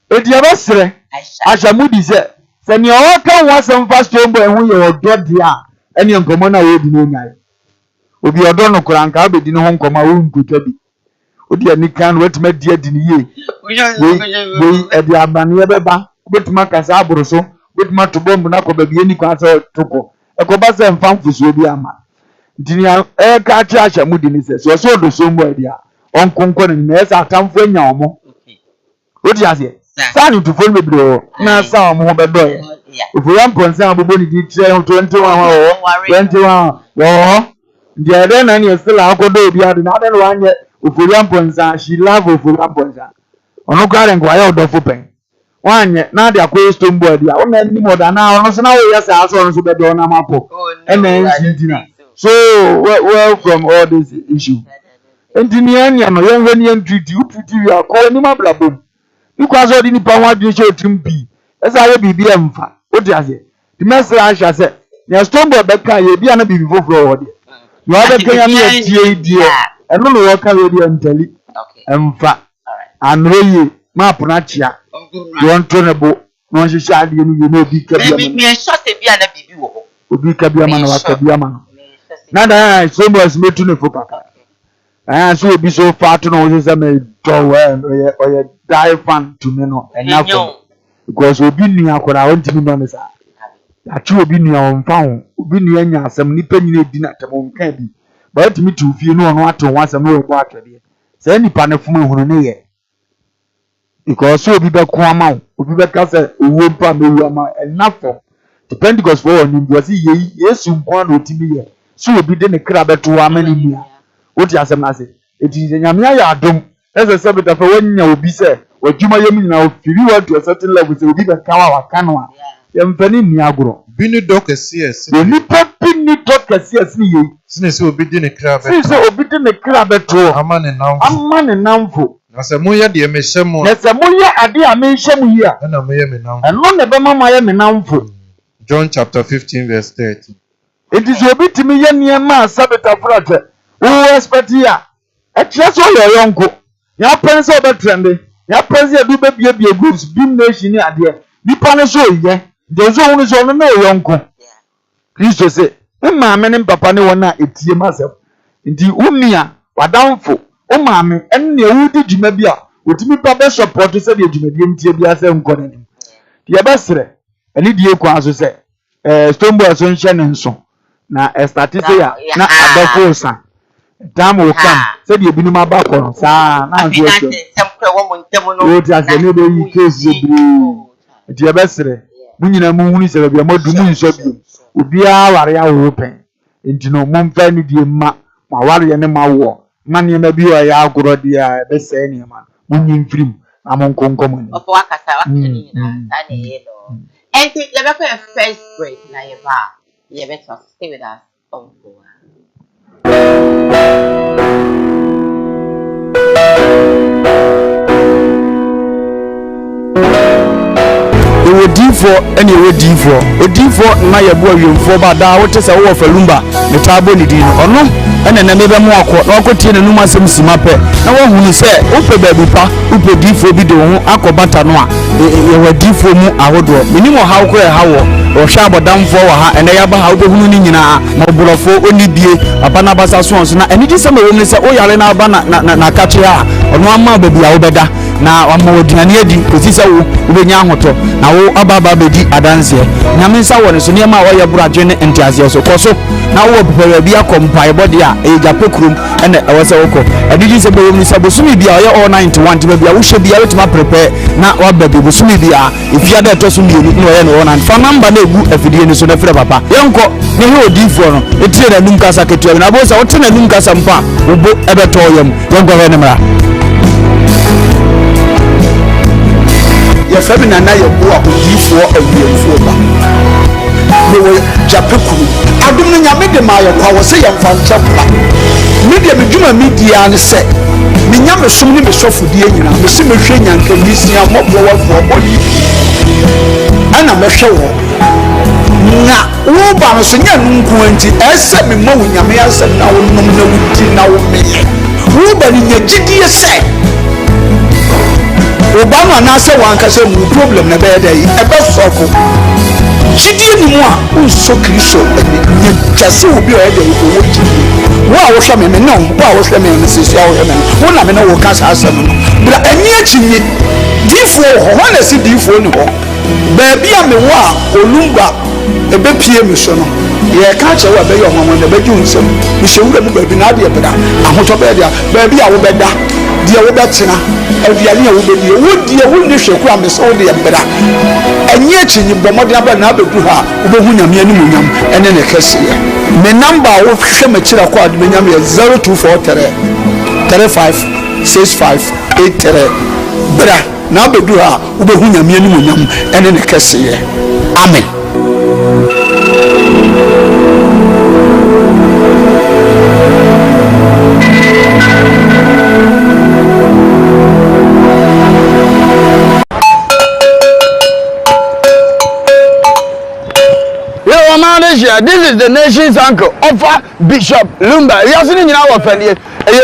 Edi abasre. Ashamudi se ni o kan wasem fast tombo ehun ye odo dia eni nkomo na we di no nyai. Obi odo no kura nka obedi no ho nkoma wo nkotwa bi. Odi ani kan wetima dia di ni ye. We edi abane ye beba. Wetima kasa aburo so. Wetima to bomb na ko ba bi eni kwa se toko. E ko ba se mfamfuso obi ama. Ntini e ka cha Ashamudi ni se so do so mbo dia. Onkonko ni na esa atamfo anya omo. Odi ase. Sani to follow me bro. Na sa omo be do ye. If we am ponsa abobo ni di 21 wo. The other na ni still akodo obi adu na den wa nye ofori amponsa she love ofori amponsa. Ono kware ngwa ya odofo pen. Wanye na de akoy stone board ya. Ona ni moda na ono so na we yesa aso ono so be do na mapo. Ena ntina. So well from all this issue. Engineer ni no yen hwani entity ututi wi akọ ni mablabom. Because all the nipa wa dwe show timpi. Esa ye bibi emfa. Odi ase. The message asha se. Ya stone board be kan ye bia na bibi foforo wo de. You are the Kenyan dear, and no worker radio and tell it. Emfa. And really, Mapunachia. You want to know, no, she shall you know, be shot a beer and a baby. Ubi Kabiaman or Kabiaman. Nada, so much made to the Fokaka. And so be so far to know this. I may go or a die fan to me, and now because we've been near what I want to be honest. Achu obi nua on fa obi nua nya asem ni panyine di na temo nka bi ba timi tu fie no ono ato wasem no ebo atwede se nipa ne fuma hunu ne ye because obi be ko ama obi be ka se owo mpa mewu ama enafo depend because for on ndio si ye yesu nko na otimi ye so obi de ne kra beto amani nia oti asem na se eti nyame ya adom ese se beta fa wanya obi se wadwuma yem nyina ofiri wa to a certain level se obi be ka wa kano a yemfani ni agro binu dokesies ni bini dokesies ni ye sine se obi di ne kra beto se obi di ne kra beto amane namfo na se mo ye de mehyem na se mo ye ade a mehyem yi a na mo ye me namfo eno ne be mama ye me namfo John chapter 15 verse 30 it is obi timi ye niema sabeta frate wo expect ya e tie so yo yonko ya pense obetrende ya pense edu be bie groups bim nation ni ade nipa ne so ye Dezo wonu so no na yonko. Kristo se, maame ne papa ne wona etie masem. Nti umia wadamfo, o maame enne ewudi djuma bia, otimi pa be support se de djumadi ntie bia se nko nanim. Ti ye besre, eni die kwa so se, stombo so nhye ne nso. Na statise ya na abafo sa. Time will come. Se de binum abakọ no sa na nso so. O ti ase ne be yi case be. Ti ye besre munyina mu hunu se bia modumu nso bi obia ware ya wo pen entino momfa ni die ma ware ne ma wo na ne ma bi o ya agoro dia be se ne ma munyin frim amonkonkom ni ofo akasa wakani na sane yelo enti le be kwa first break na ye ba ye be to stay with us on Koowaa. Odifo ene odifo na ye bo awemfo ba da wote se wo falumba ne tabo ni din ono ene na mebe mu akọ na okotie ne numa asem sima pe na wo hunu se ope baby pa ope difo bi de wo akọ bata no a ye wadifo mu ahodo minimo hawo ko e hawo o hwa bodamfo wa ha ene ya ba ha obehunu ni nyina ma oborofo oni bie aba na basa so na eni ji se ma wo ni se o yare na aba na kache a ono ama baby a wo beda na wama wodinani adi kosi se wo obenya ahoto na wo aba bedi adanse nyame nsa wo ne so ne ma wo ye buradwe ne ntiase so koso na wo pepewe bia kompai body a e jape krum ene ewo se woko eni ji se bo ni se bo sumi bia ye all 91 ti bia wo hwe bia wetima prepare na wa baby bo sumi bia ifia da to so mi onu no ye no na fa number na egu afidie ni so na frɛ papa yenko ne he odifo no etire na num kasa ketua na bo se wo tena num kasa mpa wo bo ebeto yam yenko he ne mra ya fabi na ye bo odifo awiemfo ba no japekuru adum no nyame de ma ye kwa wo se ye mfa nchapa media medjuma media ne se me nyame som ne me sofodie nyina me se mehwe nyanka misia mobbo wafo bodi ana mehwe wo na wo ba no so nya nunku anti ese me ma wo nyame asem na wo nom na wudi na wo meye wo ba ni nyagidie se Obama na se wanka se mu problem na be dey e be sofo jidie ni mu a unso kristo ni tase obi o dey o wodi wo a wo hwe me no wo a wo hwe me no se sia wo hwe me wo na me no wo ka sa asem no bra ani achinye difo ho na si difo ni ho ba bia me wo a olumba ebe pie me so no ye ka che wo be yo ho na be ju nsem me hewura mu ba bi na de bra ahoto be dia ba bia wo be da dia wo betina aviale ya wo bedie wo dia wo ne hweku amese wo de bra enye achinyi bomode aba na abedu ha wo behu nyame ani munyam ene ne kese me number wo hwe machira kwa ade nyam ya 0243 356583 bra na abedu ha wo behu nyame ani munyam ene ne kese amen. This is the nation's uncle, offer Bishop Lumba. Yes, in our family, a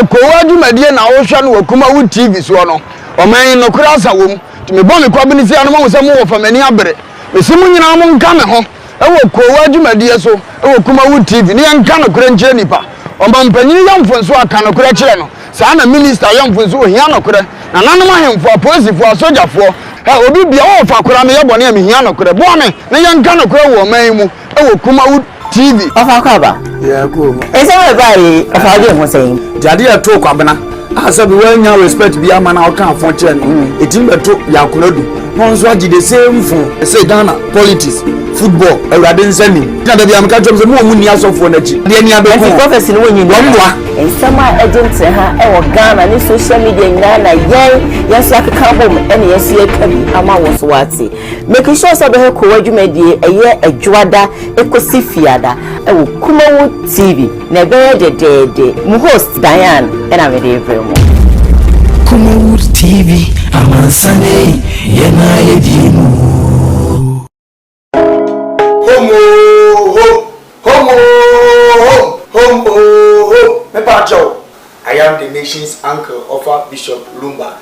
Koowaa Medie na Ocean will KUMAWOOD TV so no. O man no cross a womb to me bomb community animal some more from any abre. The Simun Amon come home. I will Koowaa Medie so, I will KUMAWOOD TV, near Cano Crench Nipa. O man Penny Young for so I can crench no. Sana minister young for so Hiano Cre, and animal him for a person for a soldier for. Obi bia o fa kura me yebo na me hia no kura bo me na yanka no kura wo man mu e wo KUMAWOOD TV ofa kwaba ya ko e se we bai ofa de ho sen jade ya to kwabena asa bi wanya respect bia ma na o kan fon che no etim beto ya kunadu no nso agi the same fun say Ghana politics football awrade nsani na da bia me ka twem se mo ni asofo na chi de ni abeko prophecy no wonyi ndwa ensama agent ha e wo Ghana ni social media nyina na yesu akeka bom ene yesu akabi ama wo so wate make sure so be Koowaa dwumadie eye adwada ekosi fiada e wo KUMAWOOD TV na be de mu host Diane ena me de evremo KUMAWOOD TV amansane yena yedimu I am the nation's uncle of Bishop Lumba.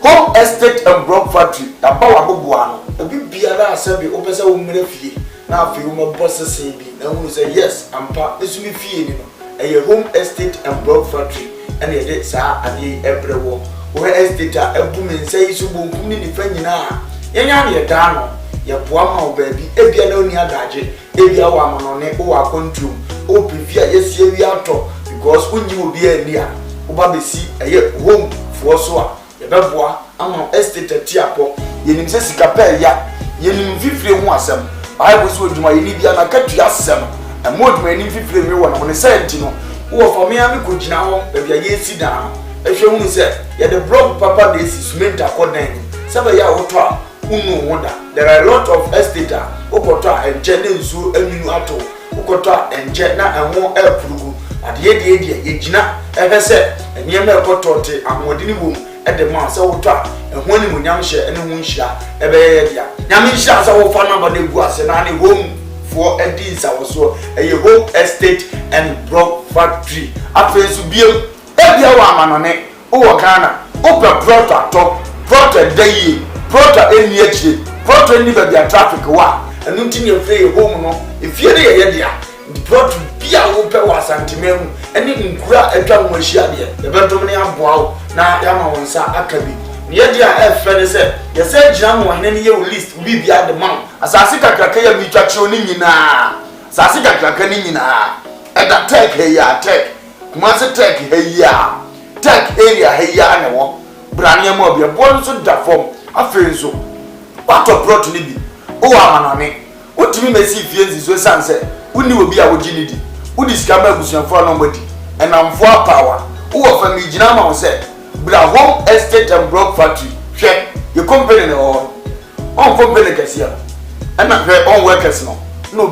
Home estate and block factory. The power of Buano. A big biara sabi opesa umrefi. Now if you my bosses say be. Now we say yes. I'm part. This will be fee. A home estate and block factory. And a dead sa and ye every war. Where estate a woman say you won't come in the friend now. Yan ya dano. Ya poama baby. Ebia no ni adaje. Ebia wa manone o wa control. O prefia yes ye we out because when you will be a near. Uba besi eye home for so a yebeboa ama estate tiapo yenim se sikape ya yenim fifire ho asem bible so djuma yeni bia na katua asem amoduma yenim fifire me wona wona senti no wo for me am ko gina ho e bia yesi dan ehwe hu se ye the block papa dey cement according sebe ya woto a unu woda there are a lot of estate okoto a enje ne nsu aminu ato okoto a enje na enwo epurugu ade ye gina ehese enye me kotote amodini bom ede ma se woto a ehwo ni munyam hye ene hu nhia ebe ye dia nyam nhia se wo fa number de gu ase na ne home for edins awoso eye home estate and block factory afensu biem ebia wa amanone o wo Ghana o pe prota top prota dayi prota eni echi prota ni ba bia traffic wa and nothing you play home no. If you're there, the brought to be a open was antimum, and in Kura a drum was shabby. The Bentomania Bow, now Yamawansa Akabi. Near the friend said, you said Jam one any year list will be at the mount. As I see a cracker, me tractioning in a Sassika cracking in a at that tech, hey, tech. Master tech, hey, ya. Tech area, hey, ya, and walk. Brania Mobia, born so that form. I feel so. What a brought to Libby. Oh, I'm on it. What do you may see fields is sunset? Who knew be our Ginny? Who discovered was for nobody? And I'm for power. Who offer me Jinama said, Bra home estate and block factory. Check your company or on company here. And not her own workers no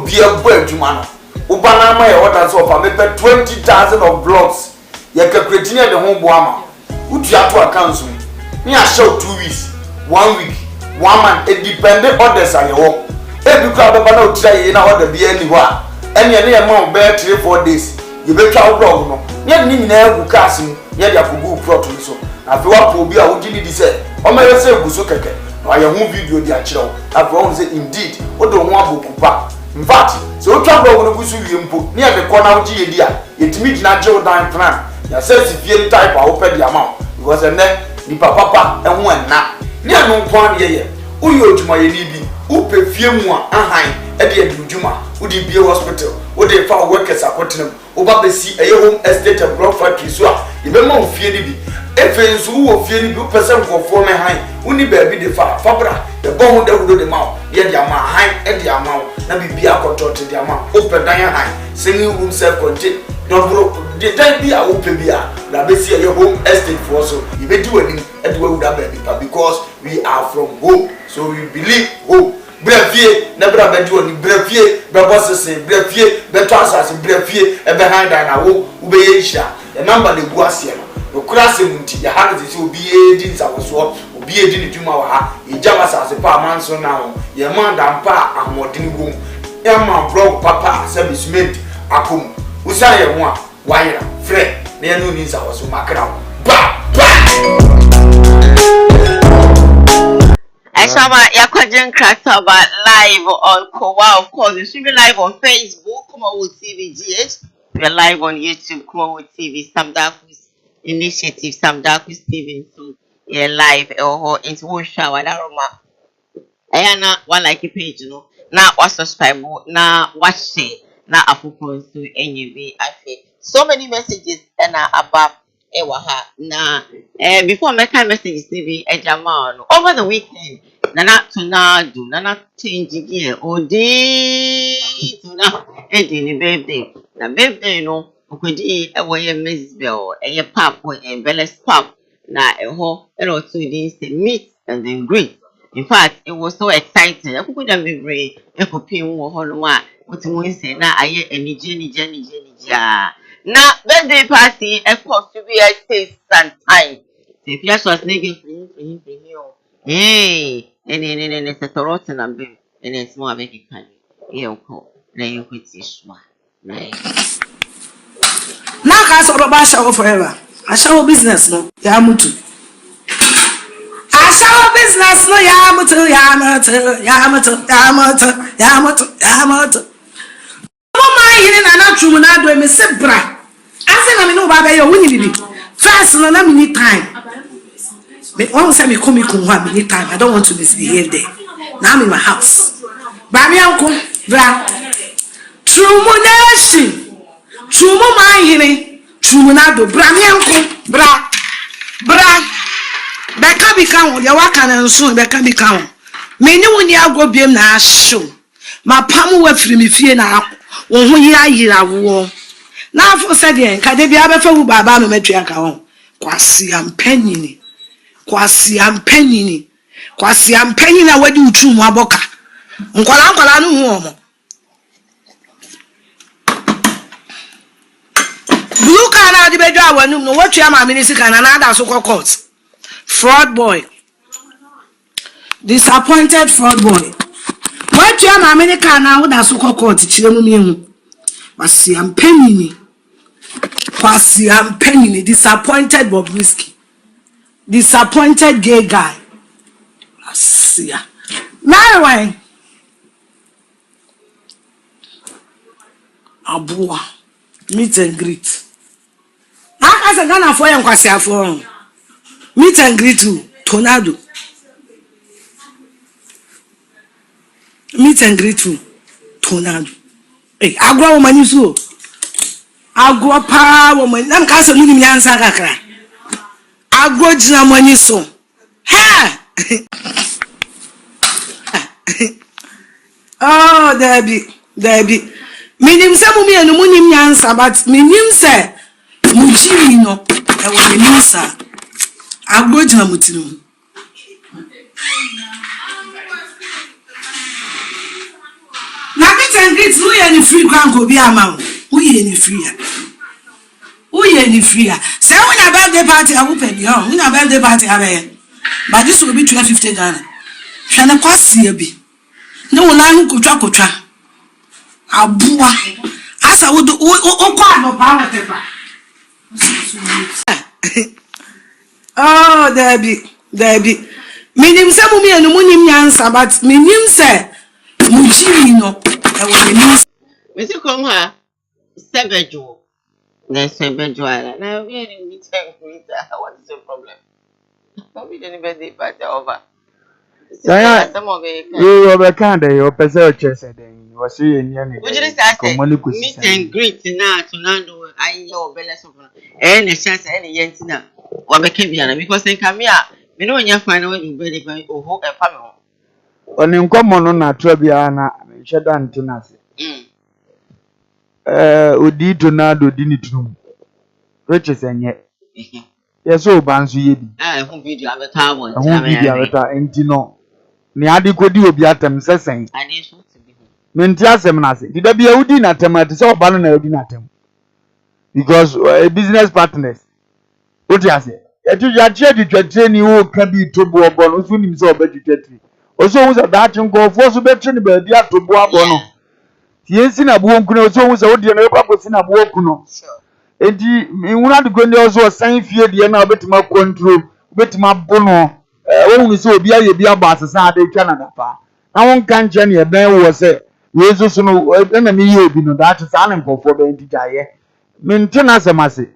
be a boy to man. Ubana my orders of I make 20,000 of blocks. You can create the home boama. Who you have to account me? Me I show 2 weeks, 1 week, 1 month. It dependent orders on your work. Every crowd of no try in order be anywhere. Any amount bear 3-4 days. You better out wrong no. Near me never casting, near your Kugu protein so. After what will be a would you say? Or may I say Busukeke? Or your home video, dear child. After all, say indeed, what don't want Bukupa. In fact, so trouble when we see input near the corner of G. It meets natural time plan. Your sense if you type or open the amount. Because a neck, the papa, and one now. Near no point here. Who you to my Libby? Who pay few more and at the end of Juma? Would it be a hospital? Would they found workers at Cottenham? Over the sea, a home estate and block factory. So, you remember Fiedi. If it's who will feel you person for former high, only baby the Fabra, the bone that would do the mouth, yet the amount high and the amount, and be a control to the amount, open Diana high, singing room self contained. Don't broke the time be a open beer, la Bessia your home estate for so you may do anything and we would have baby because we are from home, so we believe home. Brevier, never have you any brevier, Brabosses, brevier, Betasas, brevier, and behind an hour, Ubeisha, the number the Guasian. No crashing to your hands will be aiding our swap, will be aiding to my Jamas as a par man so now, your man and pa and what in room. Yama broke papa, service mate, Akum, Usaya one, wire, Fred, near no needs our so macro. Ashama Yakwajan Cracktaba live on Koowaa, of course. You should be live on Facebook, KUMAWOOD TV GH. We're live on YouTube, KUMAWOOD TV, Sam Darkus Initiative, Sam Darkus TV. So, yeah, live or into one shower. Ayana one like a page, you know. Now, what subscribe, now, watch it, now, I propose to NUB. I feel so many messages and about. Nah, before my kind messages, TV, over the weekend, Nana to now do, Nana change gear, oh, day to now, the birthday. The birthday, you know, could eat away Miss Bell, and your pap, and Bella's pap, now a whole, and also these meet and then greet. In fact, it was so exciting. I couldn't be brave, I could pay more Hollow. What you say now, I hear any Jenny. Now, birthday party, of course, to be a space and time. If you was nigga free, hey, and it's a rotten and big, and it's more make it kind. You call, then you could see smart. Now, I saw the show forever. I show business, no, Yamutu. I show business, no, Yamato. I'm not true when I do me say bra. I say I know about your winning. First, no, let me need time. But once I come Koowaa, me need time. I don't want to misbehave there. Now I'm in my house. Bami uncle, bra. True monation. True my true monado. Bami uncle, bra. Beka become your work and soon Beka become. Many when you go be na show. My palm will free me fear now. When we are here, now for second, can they be able to Baba Metriaca? Quasi and penny. Quasi and penny. Quasi and penny. Now, where do you chew Maboka? Uncle, Blue can out the bedroom when you know what you are, my minister, and another so called court. Fraud boy. Disappointed fraud boy. What you are, America now, that's so called court. Kwasi am penny. Disappointed Bobrisky. Disappointed gay guy. Kwasi. Now, Abua. Meet and greet. I said, Ghana for and Kwasia for. Meet and greet to Tornado. Meet and greet to Tornado. Hey, I grow money so. I grow power woman. I'm castle living Yansa Kakra. I grow Jina money so. Ha! Oh, Debbie. Minim se mumi enu munim nyansa, but minim se muchiri no. Ewa minim sa. Agbo jina mutinu. Na meet and greet, who ye ni free ground go be amount? Who ye ni free? Who ye ni free? Say when a birthday party, I will pay you. When a birthday party, I but this will be 250 Ghana. Shana kwasi ebi. No one who could try. Abua. Asa would okwa no power paper. Oh, Debbie. Minim se mumi enu munim nyansa, but minim se muchiri no. Ewa minim. Mr. Koowaa, Sebejo. There's Sebejo. Now we are in meet and greet. What is the problem? Maybe the birthday party over. You overcome your perception. Was he in any meet and greet now to Nando? I know Bella any chance any yentina or Becaviana because they come here. We know when you find out you better go or hope a family. On in common on a Trebiana, Shadan Tinasi. Udi Tornado didn't room. Riches and yet. Yes, so Bansi. I won't be the other time. I won't be the other and Tino. Niadi could you be at them, saying, I need to be. Mentiasem Nasi. Did there be a Udin at them at the so banana Udinatem? Because business partners. What you say? You are checked to train you can be to Boabon, who soon himself vegetarian. Also, was a Dutch and go for so better than the other to Boabono. Yes, in a Buokuno, so was a dear purpose in a Buokuno. And you want to go there also a sign fear the end of it, my control, bet my bono. Only so be a bass as I did Canada. I won't can't Jenny a bear was a Jesus no enemy you be no that is animal for the entire. Maintenance a massy.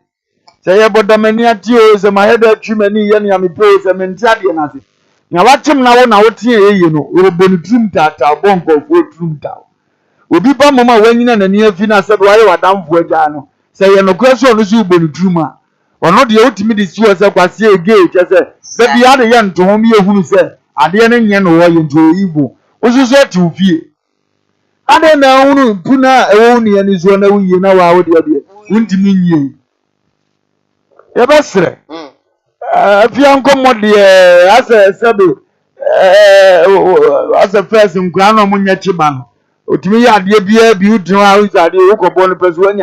Say about the many tears and my head of too many young yammy pose and mentality. Now watch him now here, you know, we'll be trim tat, our bump of wood trim town. We'll be by Mamma when you and near Fina said, why you are down for Jano. Say, no question is you been truma. Or not the ultimate is yours of a say gate, as a baby other young to whom you who said, I didn't know why you do evil. Was you said to fear? I don't know, Puna only and is one of you know how the idea. Wouldn't mean you. Yes, sir. If you come with the as a first in Grana Munyachiban, to me, I dear be a beauty house at the Oka person.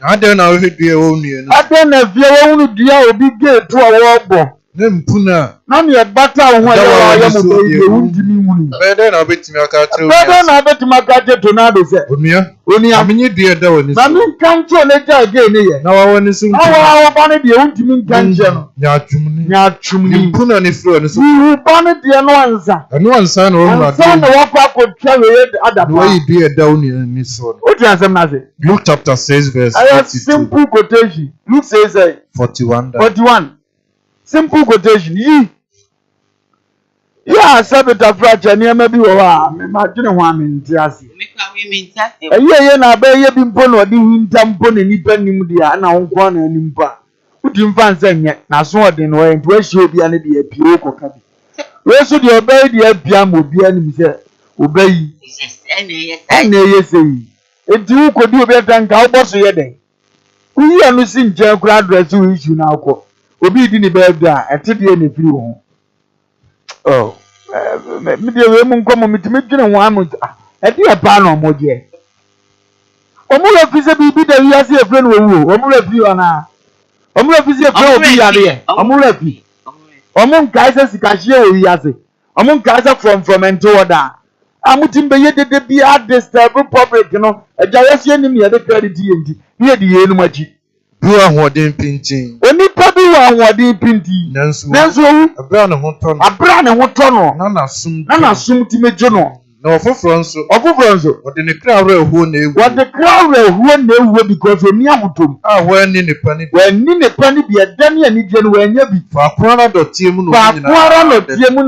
I don't know if it be only. I don't know if you only dear be gay to a war. Then Puna. None yet butter when I am better than a bit to I bet my gadget Tornado said. Only I mean, dear, though. Mammy can't show later again. Now I want to sing. Our bonnet, the ultimate dungeon. Yachum, Puna, and his friends. You bonnet the answer. And one son or son walk up with carry it other way, dear, down in his sword. What is a matter? Luke chapter 6, verse. I have simple quotation. Luke says 41. Simple quotation. Yeah, Sabbath fracture near maybe imagine one in Tiasi. A year and I bear been pon or doing tampon and depending the Anna one and impa. Put him fancy yet, now so then went where she'll be any be a pure cabby. Where should you obey the piano would be enemy there? Obey. Yes, it do could do better than cowboys yesterday. We are losing jail crowd dress to issue now. Obi di ni bega etede e na firi ho oh me de we mu nkomo mitime dwene ho amu ede e pa na omoje omulo fi se bibi da wi ase efre no wu omulo fi ona omulo fi se efre obi ya de omulo fi omun kai se sikahie o wi ase omun kai se from ento oda amutim be ye de bi disturb public no ejawe se nim ye de credit ye ndi ye de ye no machi Bua Hodin Pinting. Only Pabi Wadi Pinti. Nanso, a brown and hot ton. Nana sum Timejono. No, for France. What the crowd who knew what the crowd who because we near Mutum. Ah, when in the penny Be a Danny and Indian when you be for Quara the team,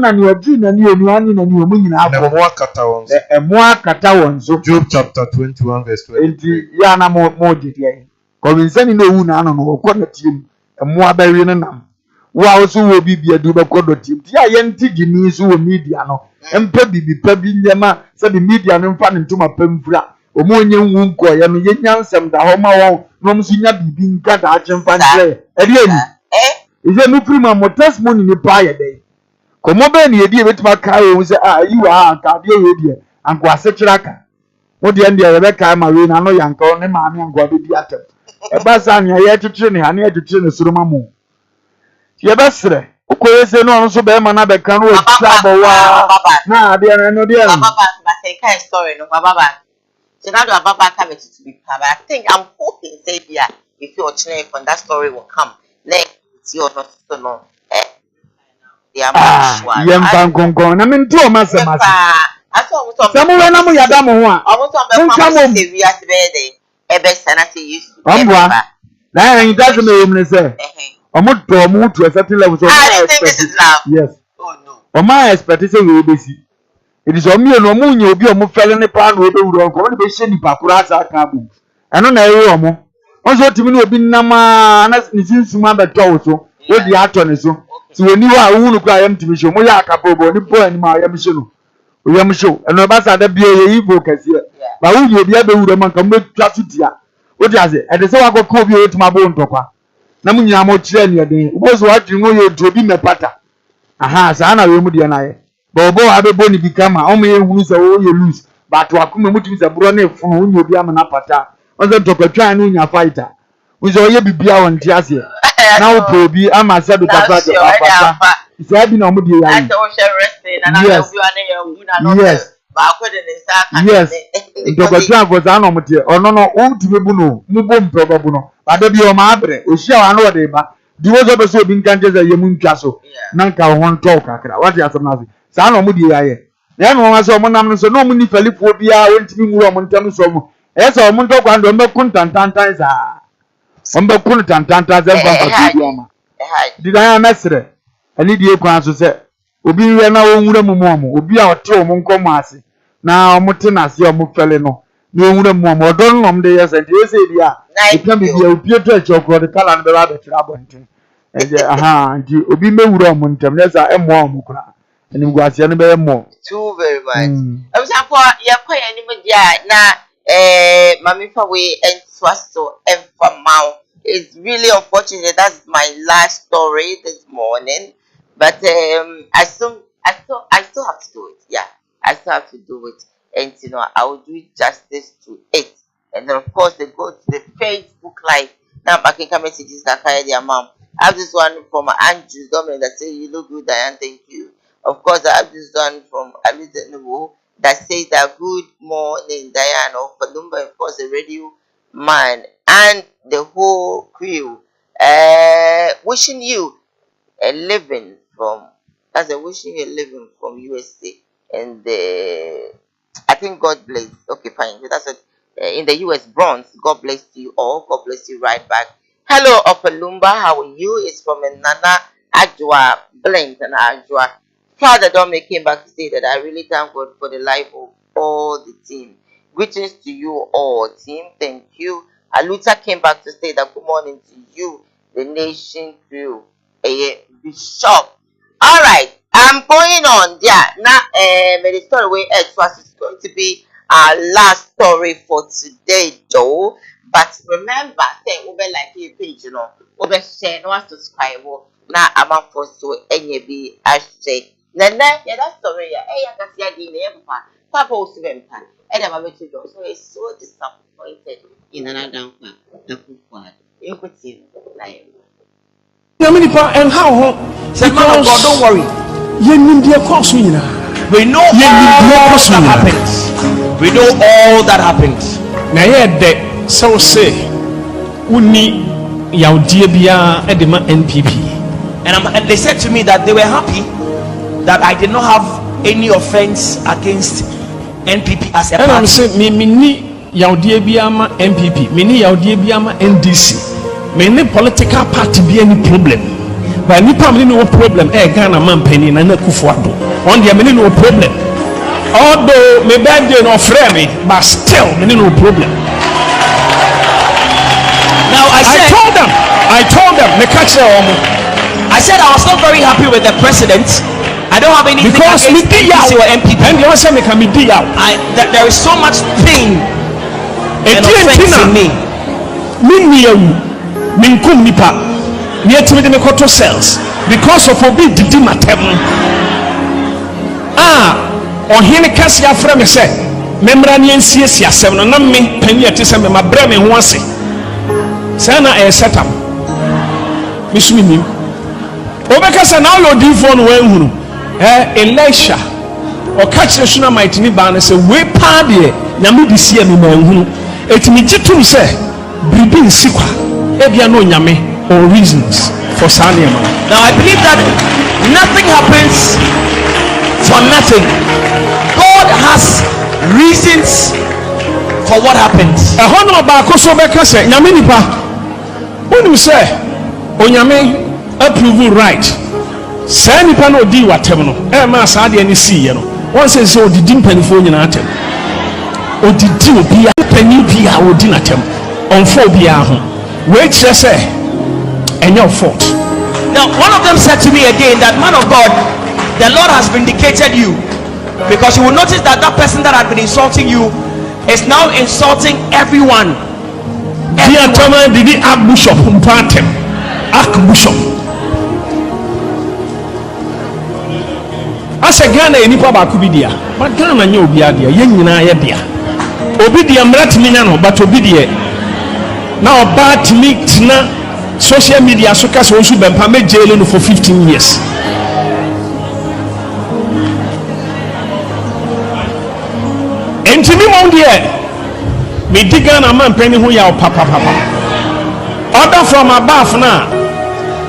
and your gin and your money and your money and more catawans. And more catawans. Job chapter 21, verse 20. Yana more did. Concerning the Unan or Corner team, and more burying them. Wow, so will be a duba quarter team. Tia yen tigini so mediano. And Pebby Yama said the media and fan into my pemfra. O Monian Wunko, and Yan Sam, the Homa, Nomsina being cut out and fan play. Again, is there no prima more testimony in the prior day? Come over any idea with my car, was you are cardio radio and Quasacraka. What the end of Rebecca Marine, I know young Colonel Mammy and Guabi Atom. A basan, I had to train, I need to train a Surumamu. Yabasre. Ukwese no nso be ma na be kan wo trabo wa na de no de baba say kind story no baba so now the baba come to be but I think I'm hoping say yeah if you're chilling from that story will come like it's your not so no yeah yem pan konkon na me nto ma se ma se samu we na mu yada mo ho a almost say we as be dey e be sanati use na yin that me yem ne say Omo to a certain level. I think this is love. Yes. Oh no. Oma expectation we be see. It is on me no mu nye obi omo fele ne pa no be wuro nko be hye nipa kura asa ka bu. Eno na ewe omo. Onso timi no obi nama na ni sinsuma be to so. We di ato ne so. Ti woni wa wu no kura yam timi hye mo ya aka bobo ni bo ani ma yam hye no. Yam hye. Eno ba sa da bia ye ibo kase. Ba wu ye bia be wuro man ka mo twa so dia. Wo di ase. E de se wa go ko bi o tuma bo ntokwa. Na munya mo kire ne den ubozo wadri ngo ye drobi mepata aha sa na we mu de na ye bobo abebo ni bikama o me ehunu se wo ye lose but wakuma mutimi se bro na efunu onye obi am na pata onze ntokatwa na unya fighter unzo ye bibia won ti ase na wo probi ama se do pata se bi na mo de ya yi yes ba ko de nsa yes ntokatwa for sa na mo te ono no o tumi bu no mu bom proba bu no bado bi o ma abre o hia wa no de ba di wo so be so bi nkanje za yemu ntwa so na nka ho nto kakra what ya some na sa na mo di ya ye na no wa so mo nam no so no mo ni falifo bia won timi mu o mo ntam so mo e so mo nto kwa ndo me kun tantantan za o mbe kun tantantan za fa bi o ma di da ya mesre ani die kwa so se obi we na wo nwura mu mo obi a ote o mo nkomo ase na o mo te na ase o mo fele no na o nwura mu mo odon nom de yes and they say dia it can be a pieto chokro de kala nbe ba be tira bontin eje aha nti obi mewura mo ntem na za emo mo kura ani gwase no be emo too very much abisa for ya kwaya ni media na mami fa we and swasto and for mau. It's really unfortunate. That's my last story this morning. But I still have to do it. Yeah, I still have to do it. And you know, I will do justice to it. And then of course they go to the Facebook Live. Now I can come messages that carry their mom. I have this one from Andrew's government that says you look good, Diane, thank you. Of course, I have this one from Aliza Nubu that says that good morning, Diane, of Palumba, of course, the radio man and the whole crew. Wishing you a living from, wishing you a living from USA. And I think God bless. Okay, fine. That's it. In the US Bronx, God bless you all. God bless you right back. Hello, Opalumba, how are you? It's from Nana Ajwa Blink and Ajwa. Father Dominic came back to say that I really thank God for the life of all the team. Greetings to you all, team. Thank you. Aluta came back to say that good morning to you, the nation crew. Bishop. All right, I'm going on. Yeah, now the story where Edwas is going to be our last story for today, though. But remember, say over like your page, you know, over share, no subscribe. Now I'm on for so any be I say. Now, yeah, that story, yeah, I can see a dinner, Papa was even pan, and I'm a to go. So it's so disappointed in another one. You could see, like. And how? God, don't worry. We know all that happens. We know all that happens. Now here so say uni yaudibia edema NPP. And they said to me that they were happy that I did not have any offense against NPP as a party. And I'm saying, me Yaudie Biama MPP, me Yaudie Biama NDC, me political party be any problem. But nipa me no problem. Ghana man penny na Kufuado. On the me no problem. Although me birthday no frame me, but still me no problem. Now I told them, me catch them. I said I was not very happy with the president. I don't have anything because against NDC or MPP. And you say me can be out. There is so much pain and offense in me. Minkum nipa. Me etimide me koto cells because of obi didi matem. Ohene kase afra me say memra ne nsiesie asem no na me pani ete se me mabra me ho ase. Say na e setup. Me sumi nim. Obeka say na all odi phone we hunu. Elisha o catch suna might ni ba na say we pa de nyame di sie me ma hunu. Etimi gitum say bibi nsikwa ebia no nyame or reasons for Saniama. Now I believe that nothing happens for nothing. God has reasons for what happens. A honor ba koso beka say nyame nipa. Wonu say onyame approve right. Say nipa no di watem no. Ma sa de ani see ye no. Won say so didi mpanifo nyina atem. Odidi obi a pani bi a odi natem. Onfo bi a ho. We kire say and your fault. Now, one of them said to me again that, man of God, the Lord has vindicated you, because you will notice that that person that had been insulting you is now insulting everyone. Dear Thomas, did he Archbishop Mpatem? Archbishop. As a Ghana, any papa could be there, but Ghana knew be there. Young idea. Obedience, but obedience. Now, bad meat now. Social media so cast also been permit jail for 15 years. And to me one day, me digan a man penny who ya papa. Order from above now.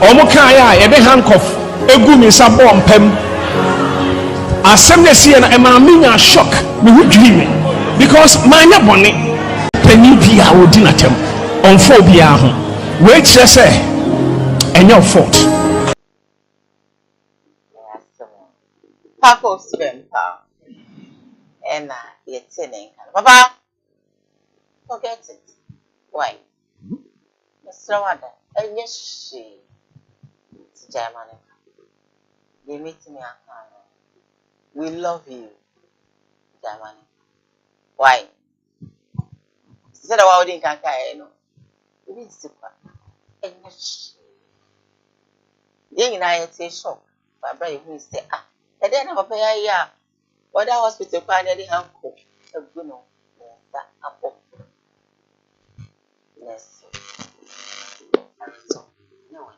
Omokaya ebe handcuff egu mi sa bomb pem. Assembly see and a shock me who dream because manya bonny penny be a odinatem on phobia. Wait, say, and your fault. Paco spend power. And you're telling Papa, forget it. Why? Mr. Wanda, and yes, she Germany. They meet me. We love you, Germany. Why? Said about the Kankai, no. It is super. And then I say shock. My brother who say, and then I'm pay ya. What that hospital finally uncle. A good no. That apple. Yes. No one.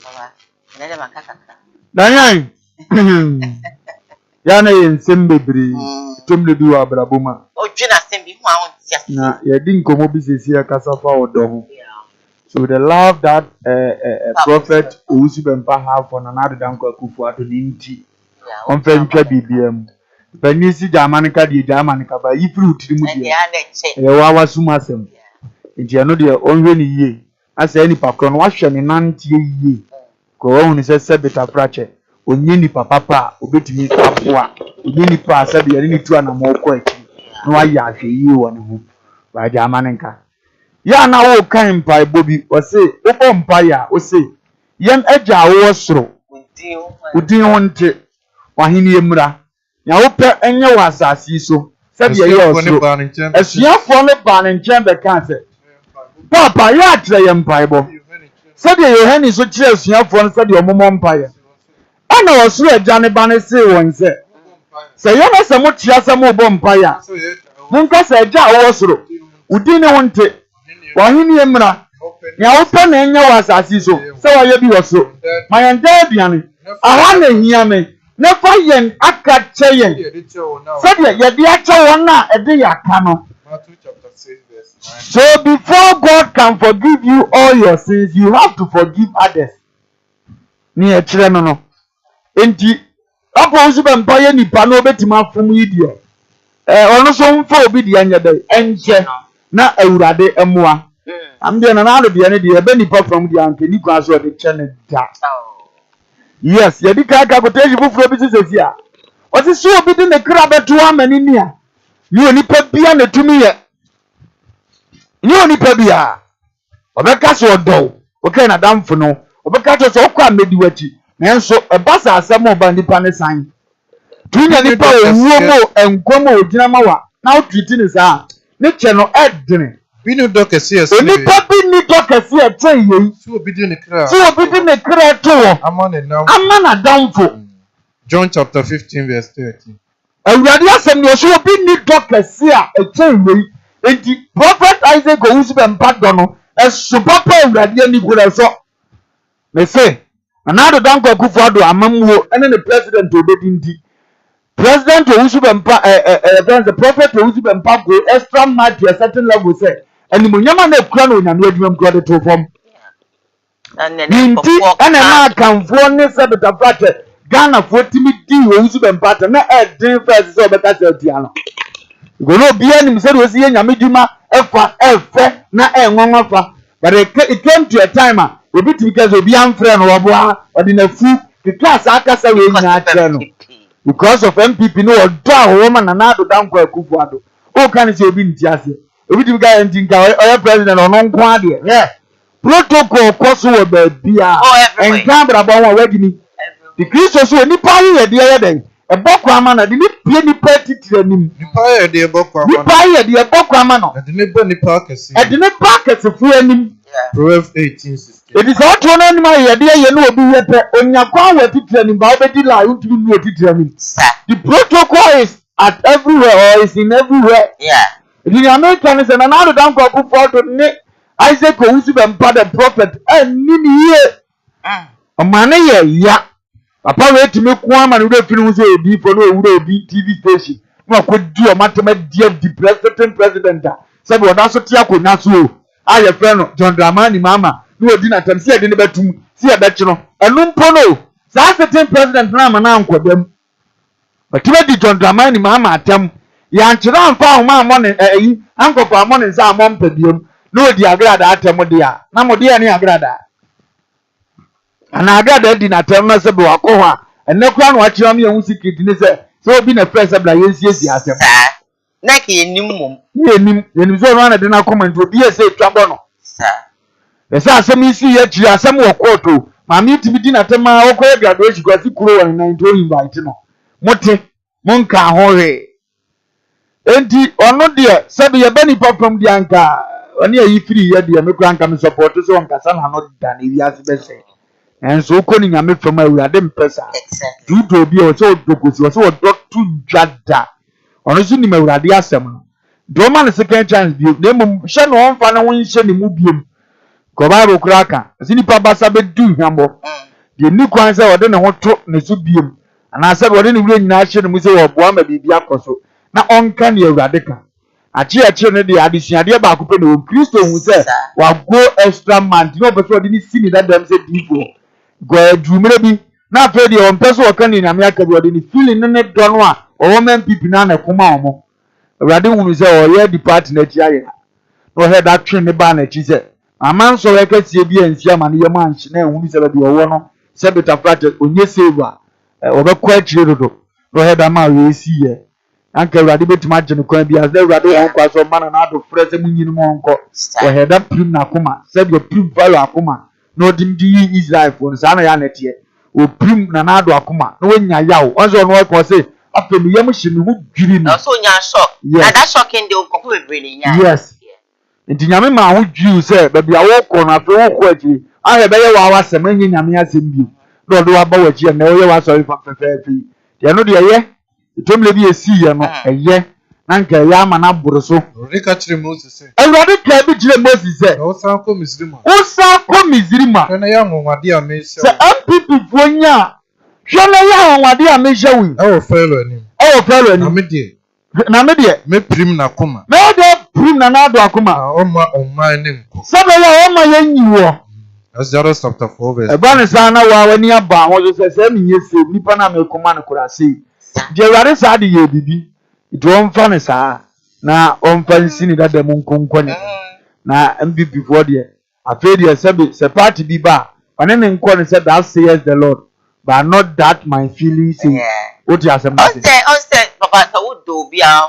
Mama, another macaca. Daniel. Yana yin sembebri. Tumle duwa abrabuma. Oh, Juna sembi na yɛdi nkɔmmɔ bi sisi akasa fa ɔdɔ ho so the love that prophet Owusu Bempa have for Nana Danko Akufo-Addo ne nti ɔmfa ntwa biribia mu panyin si Jamanika deɛ Jamanika ba yi firi utiri mu deɛ ɛyɛ wawa sum asɛm nti ɛno deɛ ɔnhwɛ ne yie asɛ nipa korɔ no wahwɛ ne nanteɛ yie kɔ ɔhu ne sɛ beta frakyɛ onye nipa papa a obetumi apoa onye nipa a sɛ deɛ ne tu anamɔ kɔ akyi no ayɛ ahwɛ yie wɔ ne ho ba Jamanika ya na wo kan mpai bobi o se wo bɔ mpai a o se yɛn agya wo soro udin ho nte wahene emra ya wo pɛ enye wɔ asase so sɛ de yɛ osoro asuafo ne ba ne nkyɛn bɛ kan sɛ papa ya atre yɛ mpai bɔ sɛ de Yohane so kyerɛ asuafo no sɛ de ɔmomɔ mpai ana osoro agya ne ba ne se wɔn sɛ yɛ na sɛ mo tia sɛ mo bɔ mpai a monka sɛ agya wo soro udin ho nte wahini emra ya opa na enye wa asase so se wa ye bi wo so ma yen da aduane aha na hia me na fa yen aka che yen se de ye de ache won na e de yaka no. Matthew chapter 6 verse 9. So before God can forgive you all your sins, you have to forgive others. Ni e kire no no enti Apo usibe mpaye nipa no betima fom yi de. Ono so mfa obi de anya de enche na awurade emoa. Am de na ado de ne de be nipa fom de anke ni kwa so de chene da. Yes, ye di ka koteji fufuro bi sisi a. Oti so obi de ne kra beto amani ni a. Ni onipa bia na tumi ye. Ni onipa bia. Obeka so odo. Okay na damfo no. Obeka to so okwa medi wachi. Nanso ebasa asem oba nipa ne san. Tunya nipa owuo mo enkomo ogina mawa. Na otwiti ni sa. Ne che no edene. Binu dokese yes. Nipa bi ni dokese e tren yi. So obi di ne kra. So obi di ne kra to. Amana damfo. John chapter 15 verse 13. Awurade asem no so obi ni dokese a e tren yi. Enti prophet Isaac owusu be mpado no so papa awurade ani gura so. Me say anado danko akufo ado amamuo ene ne president obedi ndi. President owusu be mpa the prophet owusu be mpa go extra mad to a certain level say animonyama na ekura no nyame adwuma mkura de to fom. Nti ene na kanfo ne se betafate Ghana fo timi di owusu be mpa na edin first so beta se tia no. Gono bia ni mse do si nyame dwuma efa efe na enwonwa fa. But it came to a time obi because obi amfre no oboa odi na fu the class akasa we nya atre no because of MPP no odo ahoma na na do danko akufo ado o kan se obi nti ase obi ti ga nti nka oya president ono nko ade protocol koso wo ba bia enka bra ba won wagini the Christo so nipa ye de ye den e boko ama na de ni pie nipa titire nim nipa ye de boko ama nipa ye de boko ama no de ne bo nipa kese e de ne pa kese fu anim Proverbs 18:16. It is all to know my idea you know be on your crown with it and Bible la you to know it. The protocol is at everywhere or is in everywhere. Yeah. The Americans and another down for to Isaac who's been part of prophet and nini ye. A man ya. Papa wait to make one man who films a deep for no TV station. No could do a mathematical the president. Said what that's what you could not so. Aye friend John Dramani mama no odi na tam see ade ne betum see e bechi no enu mpo no sa certain president na ma na ankodam batiba di John Dramani mama atam ya nchira amfa ahoma amo ne yi ankopa amo ne nsa amo mpabiem no odi agrada atam de a na mo de ya ne agrada ana agrada di na atam na se be wako ho a enne kura no achiwa me hu secret ne se obi na press bla yensie asem na ke enim mom yenim so no na de na comment obi e say twabo no esa asem isi ye chiri asem wo court o ma mi timi di na tema o ko graduation kwasi kuro won 90 invite no mote monka howe enti ono de se be ye bani popom di anka oni ayi free ye de me kura anka me support so on kasa na no da na wi ase be se enso ko ni nyame fam awurade mpesa du obi o so dokosi o so dot tu jada ono so ni mawurade asem no do man second chance bi na mum hye no onfa na won hye ni mu biem ko Bible kura ka asini pa basa be du hwambo de ni kwan se ode ne hoto ne so biem ana se ode ne wure nyina hye ne mu se wo boa ma bibia koso na onka ne awurade ka achi ne de adisuade ba ko pe no Kristo hu se wa go extra man no be so de ni sini that dem se divo go adumere bi na pe de on peso oka ni nyame aka bi ode ni feeling ne do no a o men pipi na na kuma omo awurade hu se o ye depart na chi aye no he that twin ne ba na chi se aman so we ka tie bi ansi ama ne yema anhye na hu se ba bi owo no se beta frate onye save o be kwa chire dodo no he da ma we si ye anka awurade betima gye ne kwan bi as awurade hon kwa so mana na ado frese munyin mo onko o he da prim na kuma se bi prim value akuma no dim di Israel for sa na ya na tie o prim na na ado akuma no wonya yawo onzo no ko se afemi yam hye ne hu dwiri ni so nya shock na that shocking dey ko be really nya yes nti nyame ma hu dwiri se ba bia wo ko na fe wo ko achi ahe be ye wa wasem enye nyame asem bi do do aba wachi na wo ye wa sorry fa fe ye no de ye itomle bi esi ye no eye na nka ya ma na buru so rika chire Moses se awurade ka bi chire Moses se o san ko Misrima na ya nwade a me hye se MPP fonya hwe na ya nwade a me hye wi e wo felo anim na me de me prim na koma me de prim na na do akoma o ma o ma ne nko sabe ya o ma ye nyiwo Exodus chapter 4 verse. Ebane sana wa wani aba wo se me yese nipa na me koma ne kura sei. Je ware sa de ye bibi. It won fa ne sa na on fa nsini da dem nkonkone. Na MPP for there. Afei de se party bi ba. Wane ne nko ne say that says the Lord. But not that my feelings say. What you asem na say. On say papa sa wo do bia.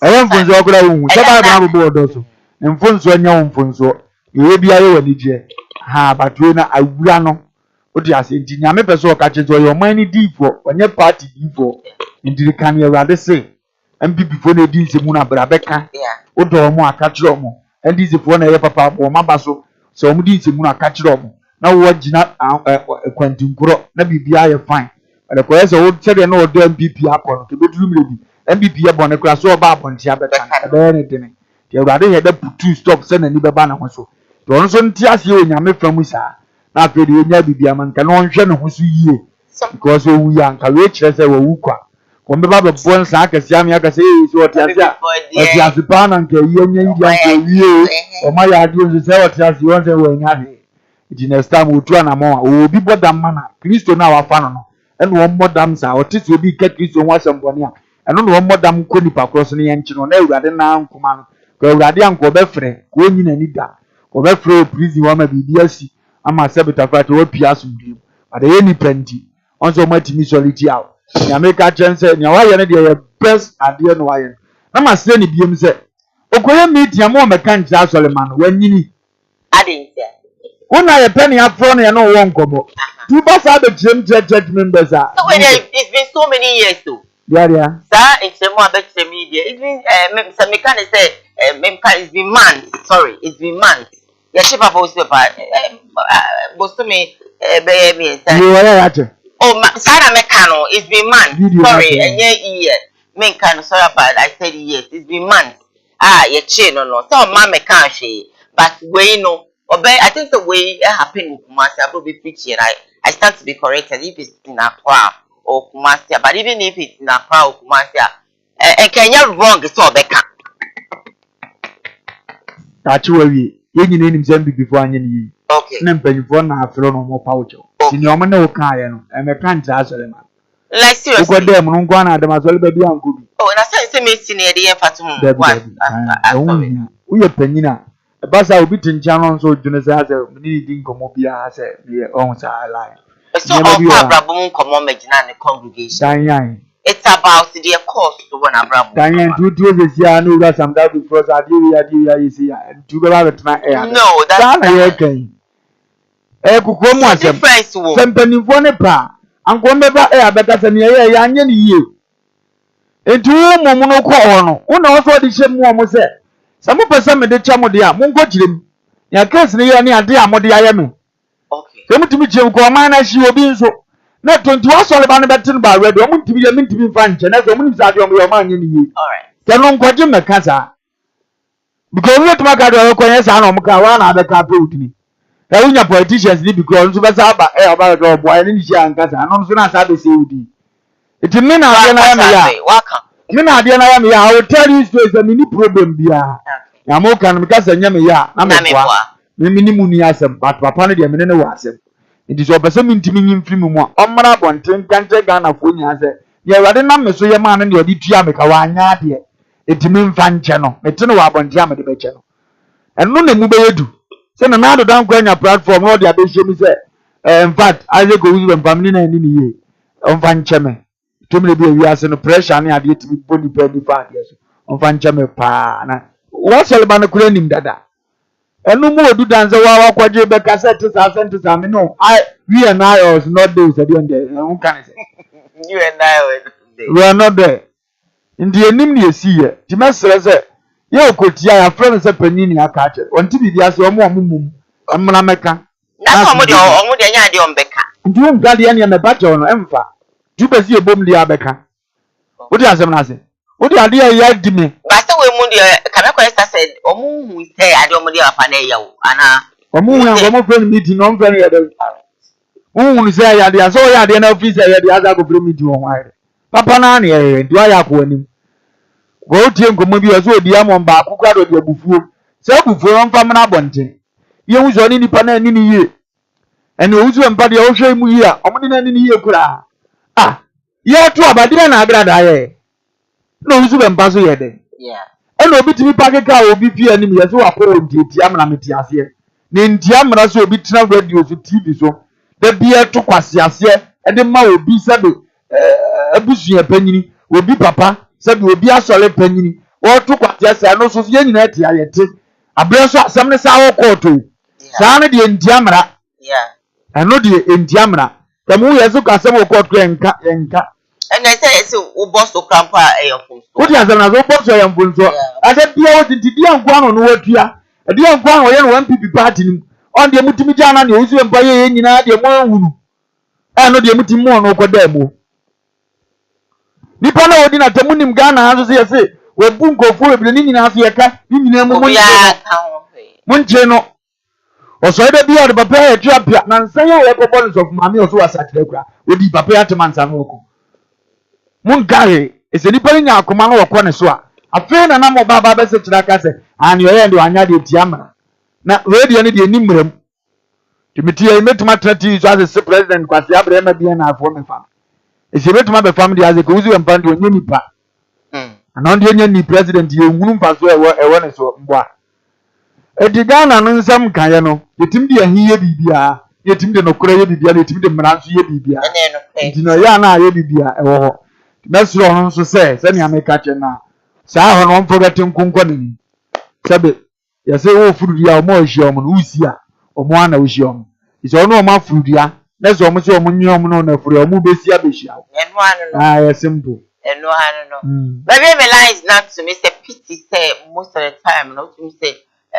Mfonso okura wu. Se ba ba bo do so. Mfonso anya mfonso. Ye bia ye wani je. Ha batwe na awura no. What you asem nti nyame pese o ka chezo your money di for. Onye party di for. Ndiri kan ye wade say. MPP for na di nsemu na bra beka. O do mo aka kire omo. NDC for na ye papa o maba so. So omo di nsemu na aka kire omo. Na wo gina kwantinkuro na bibia ye fine. But the question wo say na o do MPP akọ ke beduru mrebi. MPP ye bone kura so ba abonti abeka. Ebe anything. The Awurade he da putu stop say na ni beba na ho so. To on so nti ase o nyame famu sa. Na afedi onya bibia man ka no nhwe ne ho so yie. Because o wu ya nka we kire say wo wu kwa. Ko mbeba be bon sa akase am ya kase so o tiase a. O tiase pa na nka ye nya yi ya wie. O ma ya adi o say o tiase won say wo nya he. It next time we try na mo obi bodam mana Kristo na wafa no no ene wo modam sa otisi obi ka Kristo ho asembone a ene no wo modam ko nipa cross ne yenchi no na Awurade na nkoma no ko Awurade anko be frɛ ko nyina ni da ko be frɛ prison wa ma bibi asi ama sebita fata wo pia asumdiem ade ye ni penti onso matimi soliti aw ya meka chense nya wa ye ne de best ade no wa ye na ma se ni biem se okoye media mo meka ntia asole wanyini ade ntia una ye penny afro na no won kobo two bus are the church members are so it's been so many years too yeah sir it's a more better media it's been some mechanic say it's been months sorry it's been months ya shipa for us boss me be you were at oh sana mechano it's been months sorry year mechano sorry about I said yes it's been months ye chain no so ma mechano but we know I think the way it happened with Kumasi, I will be preaching. I stand to be corrected if it's in Accra or Kumasi, but even if it's in Accra or Kumasi, and can you wrong? It's all Becca. That's where we name Zambi before any. Okay. Nempen for na thrown on more pouch. In your man, no kind, and I can't answer them. Like seriously. What them, no one at them as well, baby, uncle. Oh, and I said, it's near the Fatum. We are penina. Basa obi tinchano so junesa ase ni di nkomo bia ase ye on sa line. So all abrabum nkomo magina ne congregation. It's about the cost to one abrabum. Danyan tutu esia no ura some that before adi you see tu be ba betna e. No, that's na ye kan. Kukuo mu asem. Sempanifo ne pa. Anko mbeba e abeta se ne ye ya anye ni yie. Etu mu no ko no. Una wo so di hyem mu se. Some person me de chamo de a monko girem ya case ne ye ne ade a mode ayeme okay so mutimi girem ko man na hyi obi nso na 21 sole ba ne betin ba ready o mutimi ye mintimi fa nche na so munim sa de o ma anye ne yi alright ke no nko gye meka sa because we tuma ka do ko yen sa na o mka wa na abeka pe utini e unya politicians ni because nso be sa ba e o ba do boy ni hyi anka sa no nso na sa be se udi iti me na ade na ya me ya me na ade na ya me ya I will tell you stories the mini problem bia ya mo kan me ka sa nya me ya na me kwa me mini mu ni asem but papa no de me ne wo asem it is obese me ntimi nyim firi mu a omra bonten kante Ghana fo nya se ye wade na me so ye ma no de odi tua me ka wa anya ade etimi mfa nche no me te no wa bonten am de be che no eno na mu be yedu se na na do dan kwa nya platform no de abehye mi se in fact aje go wi family na ni ye mfa nche me tumre bi wi ase no pressure na ade etimi boni pa ni fa ade so mfa nche me pa na wo selba no kura nim dada enu mu odu danze wa kwaje be cassette sa sent sa me no we and I was not there said on there who can say you and I we are not there ndi enim ne esi ye ti mesere se ye okotia ya friend se panini aka ache onti bibia se omo mumum amna meka na so omo de nya de ombeka ndi on gade ya ne me bache no emfa ju be si ebom de abeka wo di asem na se wo di ade ya di me ba se we mu de kana ko esta said omo hu say ade omo de afa na ya wo ana omo hu ya omo friend meeting no friend ya de hu say ya de so ya de na office ya de aza go friend meeting won wa papa na na ye ndi ya ko anim go tie nkomo bi o so odi amon ba akukwa do de abufuo se abufuo mfa mna bonten ye hu zo ni nipa na ani ni ye ene ozu empa de ohwe mu yi a omde na ani ni ye kura ah ye to abade na agrada ye na ozu empa so ye de ene obi timi pakeka obi pia anim ye so akọ ontieti amna meti ase ne ntia mra so obi tena radio so TV so da bia to kwase ase e de ma obi sabe abusu panyini obi papa sabe obi asole panyini o to kwase ase no so ye nyina ti ayete abre so asem ne sa wo koto sa ne de ntia mra eno de ntia mra temu ye so kwase wo koto enka and I say so o boss o krampa e yo fun so what is na so boss o yam fun so ade bia wo titi anko ano no watua ade anko ano ye no MPP party nim on de mutimi jana ne ozu empa ye nyina de mo anhunu no de mutimi mo no koda mu nipa na odi na temunim Ghana ha so se se we bu nkofo ebile ni nyina so ye ka ni nyina mu mo nche no o so ede bia de papa ya tuapia na nsan ya ye kobo so mama o so wasakire kura odi papa ya temansa no ko mun gare ese nipa ni nya akoma no wokọ ne so a afi na mo baba be se kira ka se an yo ye de anya de tiamra na radio ne de nimram timiti ye metuma trati so as president kwasi abrema bia na afọ mefa ese metuma be family as ko uzi empande onye nipa ana onde onye ni president ye hunu mfa so ewo ne so mboa Edigana no nsam kaye no yetim de ahiye bibia yetim de nokora ye bibia yetim de mmara nso ye bibia ndino ya na ye bibia ewo ho mesro ho nso se ne ameka che na saa ho no mfo bete nkonko ni sebe yese wo furudia o mo ohie o no usi a o mo ana ohie o ise ono o ma furudia na so o mo se o mo nyi o mo no na furu o mo besi abehia eno anu no yes simple eno anu no baby me line is not to me say pity say most of the time no to me say I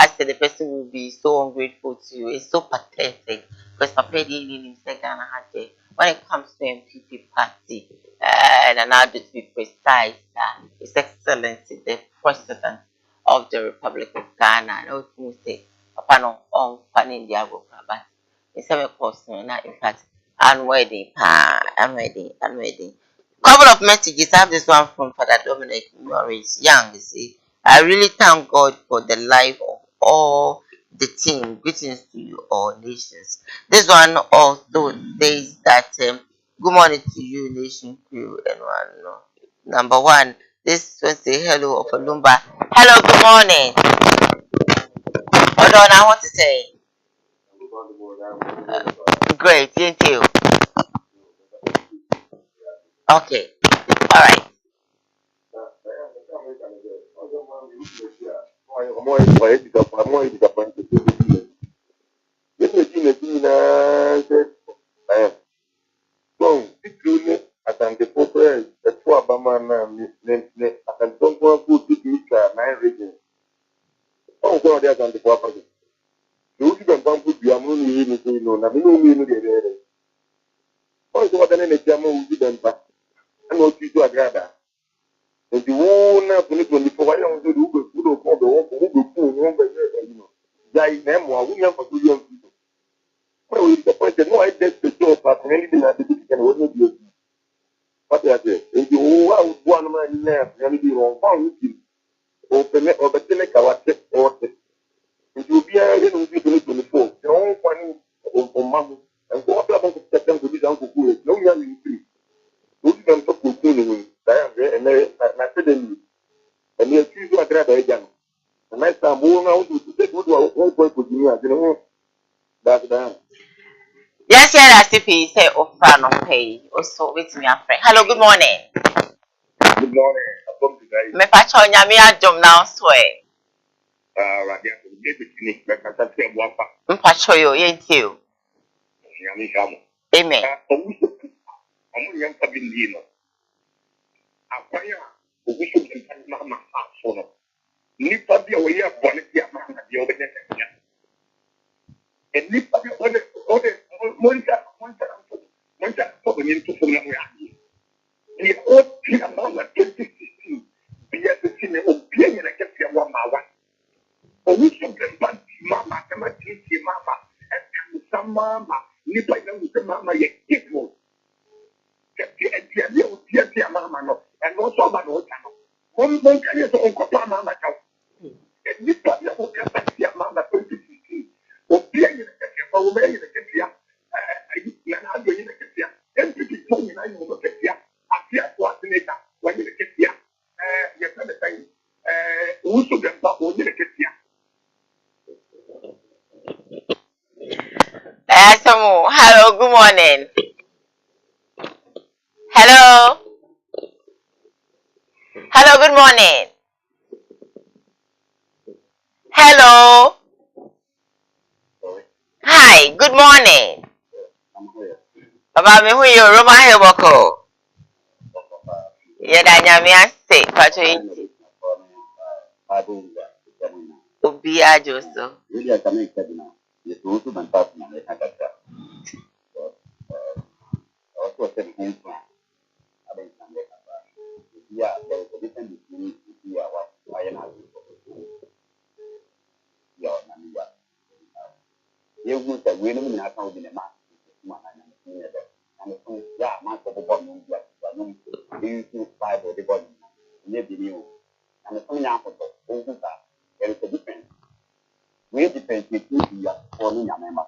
said the person will be so ungrateful to you. It's so pathetic because Papa didn't say Ghana had there. When it comes to MPP party, and now to be precise, His Excellency the President of the Republic of Ghana. No to say Papa no on fan in the but it's a person not in fact I'm ready. Couple of messages. I have this one from Father Dominic Morris Young. You see, I really thank God for the life of all the team. Greetings to you all nations. This one also says that good morning to you, nation crew. And one number one. This one say hello of Olumba. Hello, good morning. Hold on, I want to say. Great, thank you. Okay, all right. Yes, yes, RCP say offer no pay. Also, wait me a friend. Hello, good morning. Good morning. Me pacho nyame adom now swear. Radia, get the clinic back at the same one. Mpacho yo, yentio. Amen. I'm young Sabino. Apaya, we should be Mama Hasono. Nipa be away of one of the Amana, the other next. And Nipa be other Monta for the into Fulani. The old Mama 2016. Be at the cinema of being a Captain Wamawa. Or we should be Mama, Mama, and some Mama, Nipa with the Mama yet. And also about one can is on Copa Mama. who so them back on the Ketia. Hello, good morning. Hello. Hello, good morning. Hello. Hi, good morning. Baba me hu yo Roma Heboko. Ye da nyame ase pato yi. Obi ajoso. Really, can make that now. You do to my partner, I got that. Also, I think yeah, there is a difference between what I am. You would have winning in a town in a mass. And yeah, mass of the bottom, you to five or the bottom, maybe you. And the coming out of the there is a difference. We depend between you for me, member.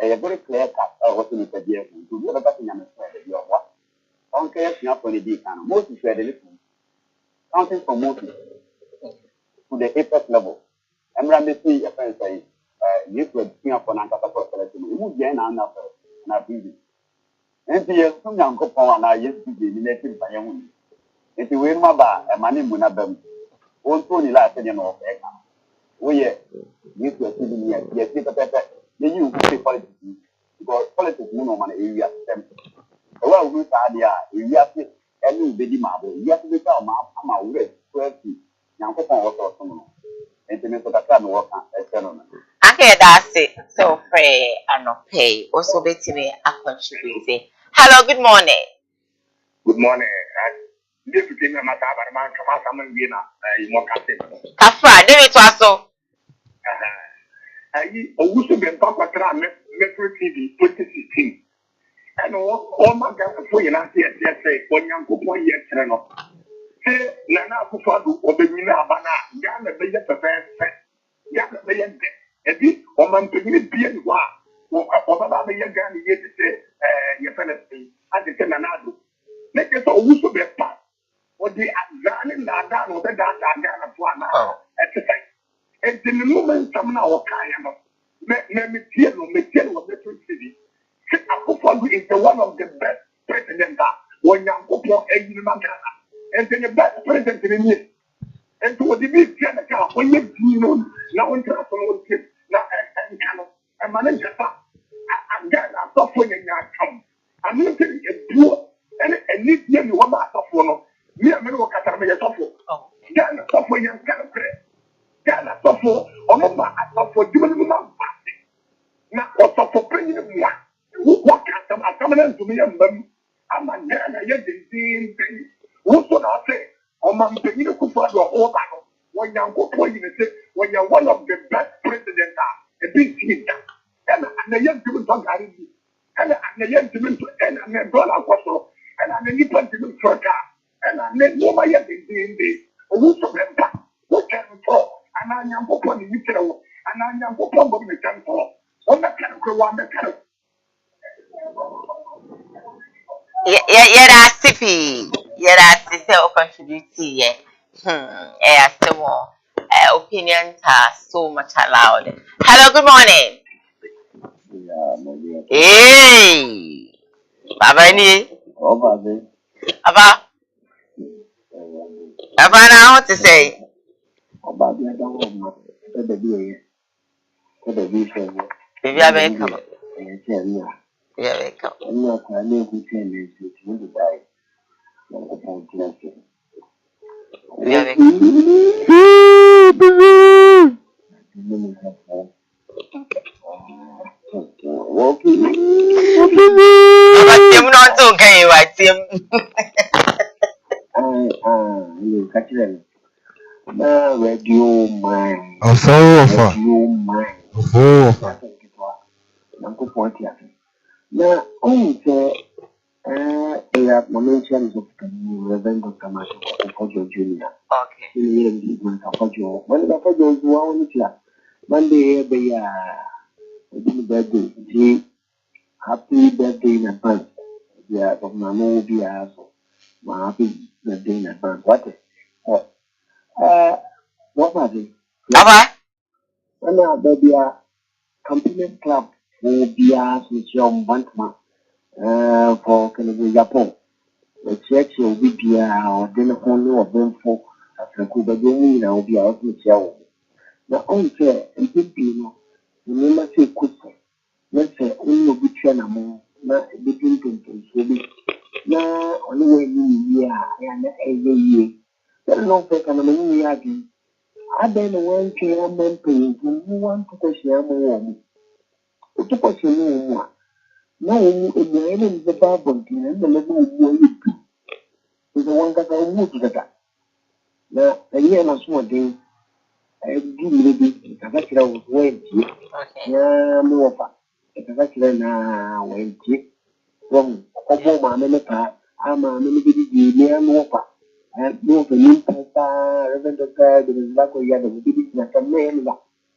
A very clear cut what you said here to get a back in your what. On care for the deep and most is where the listen. Counting from most to the apex level. I'm running to see a friend say, you could sing up on Antapaco selection. You would get an answer and I've been. And the some young couple and I used to be related by young. If you win my bar, a money will not be. Also, the last year of Eka. Oh, yeah, you could see me at yes, the you politics because politics no man area system. Well, we are there, we have to any baby marble, you have to become a way, 12 feet. Young couple also some. And to make a time work as gentlemen. Okay, that's it. So pray and not pay. Also, betting me a contributing. Hello, good morning. Good morning. This became a matter of man, come and win a more captain. Kafra, do it also. I also been talking about Metro TV 2016. And all my guys for you not yet say, when you go for your channel. Say, Nana Kufadu, or the Mina Bana, Yana Bay at the best. Yana Bay at the bit, or man to be being what, or Baba Yagan yet to say, your penalty, and the Tenanado. Make it also be a part. Or the Azan and Adan or the Data Gana exercise. And in the moment, some now Kayama, Material of Metro City. Akufo is the one of the best presidents. When you go for any man, and then the best president in the and to the big Canada, when you know, now in Transform, now and Canada, and manager, and then I'm suffering in your town. I'm not saying it's pure, and this year you want to suffer. Me, I'm going to get a suffer. Ghana suffer, young Canada. Ghana suffer, or not, I suffer, you will not pass it. Now, what's up for bringing one? What can I come in to me and them? I'm a Ghana, yet the same thing. What should I say? Oh, man, the Unico for your whole battle. When you go for you, when you're one of the best presidents, a big team, and the young people don't carry you, and the young people and the dollar also, and the new people for car, and I let no my yet the same day. Who should them back? What can we talk? And I am for the Unico, and I am for the temple. On the kind of one that kind of. Yeah, Sippy. Yeah, that's the contribute. Yeah. Yeah, still more. Opinions are so much allowed. Hello, good morning. Hey, Baba ni. Baba. Baba, now what to say? Baby, I may come. Yeah, may come. Yeah, may Tim not okay, right, Tim? Radio mine. Now, only mention of Reverend Dr. Marshall Jr. Okay. When the Fajo was Monday, birthday, happy birthday in advance. Yeah, of my movie, my happy birthday in advance. What? What was it? Aba. Baby, campaign club will be as with your bantma for Japan. The church will be or then only of them for Africa, but you will be out with your. The only fair and people, you must say, could say, let's say, only a good channel, not a bit into it. Now, only way you and every year. There is no fake and a many again. I don't know when I'm paying, you want to question a woman. To question you, no, in the end of the Bible, and the level of you is the one that I moved to that. Now, a year and a small day, I do maybe a vector was waiting. Yeah, more. It's a vector now, waiting. From Oklahoma, America, I'm a military near Mopa. And no, the new papa, Reverend Doctor, the Zako Yada, the baby, like a man,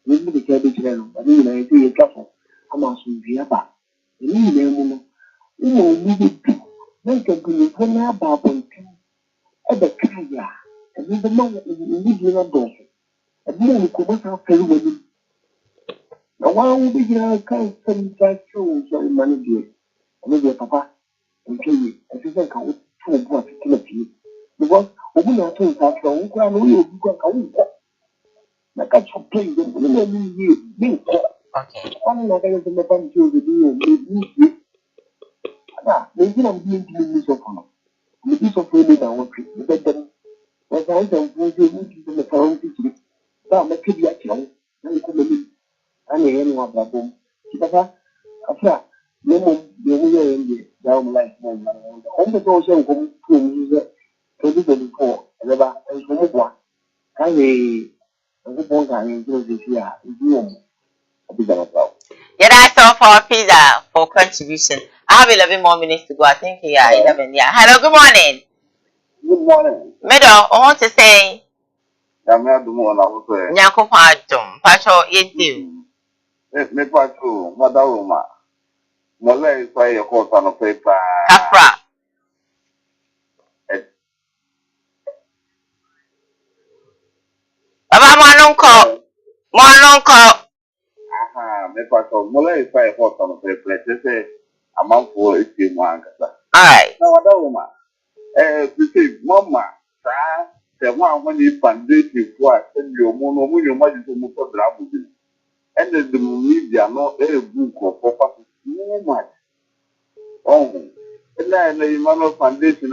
with the cabbage, but you know, I couple. I'm also Viaba. You know, make a good one about at the Kaya, and with the moment in the door. And then we could not pay with him. Now, why would be here? Can't send that shows on money, dear. And with your papa, and tell you, as you think I would too much to kill you. Because we are told that we can only go. Like I should play them, we don't need you. Okay. One of the things about you to do, maybe I'm being to me so far. The piece of women I want to get them. As I am going to the phone to that make it actually, and you come in and anyone that home. After no, the way in the down like one. On the social home to use 2024, never and so one. Can we? I'm going to enjoy this year. Yeah, that's all for pizza for contribution. I have 11 more minutes to go. I think 11. Yeah. Hello, good morning. Good morning. Meadow, I want to say, I'm not the one I was saying. Yanko Patum, Pacho, you. Me Pacho, Madama. Malay say a course on a paper. Afra. Baba, Mononko. Me Pacho, Malay say a course on a paper. They say a month for it in one. Alright. Now, Madama. You see, Mama, the one when you foundation for and your mono, when you imagine to move for the and the media not a book of property so much. Oh, and then the Emmanuel Foundation.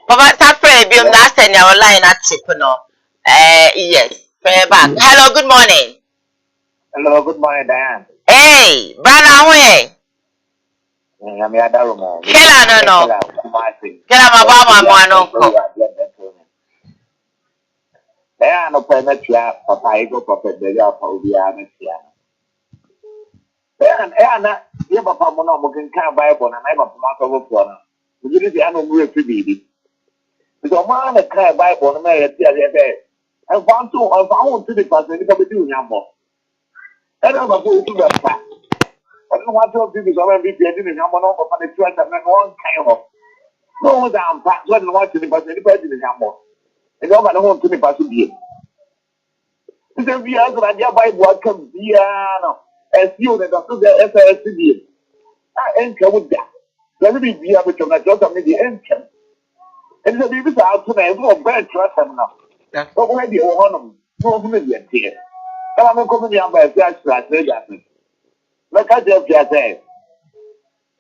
Papa, tap pray, be on that and your line at Chipono. Yes, pray back. Hello, good morning. Hello, good morning, Diane. Hey, Brana, where? I'm your Darumo. Kela, no. Kela, my Baba, my uncle. There are no permits here, Papa, I go for the job for the army. And you have a Papa, can come Bible and I have a Papa for you. Did the animal baby. Because man, a car Bible and I I want to the person to do number. I don't know who to the fact. I don't want to be because I'm in number for the church and one kind of. No, I'm back when watching the person in the number. And nobody wants to be person be. Because we are going to buy what can be as you that are the FSD. I enter with that. Let me be able to make your committee enter. And the babies are out tonight, no bad trust them now. But when you want them, no familiar here. And I'm coming down by a flash flat, like I just said.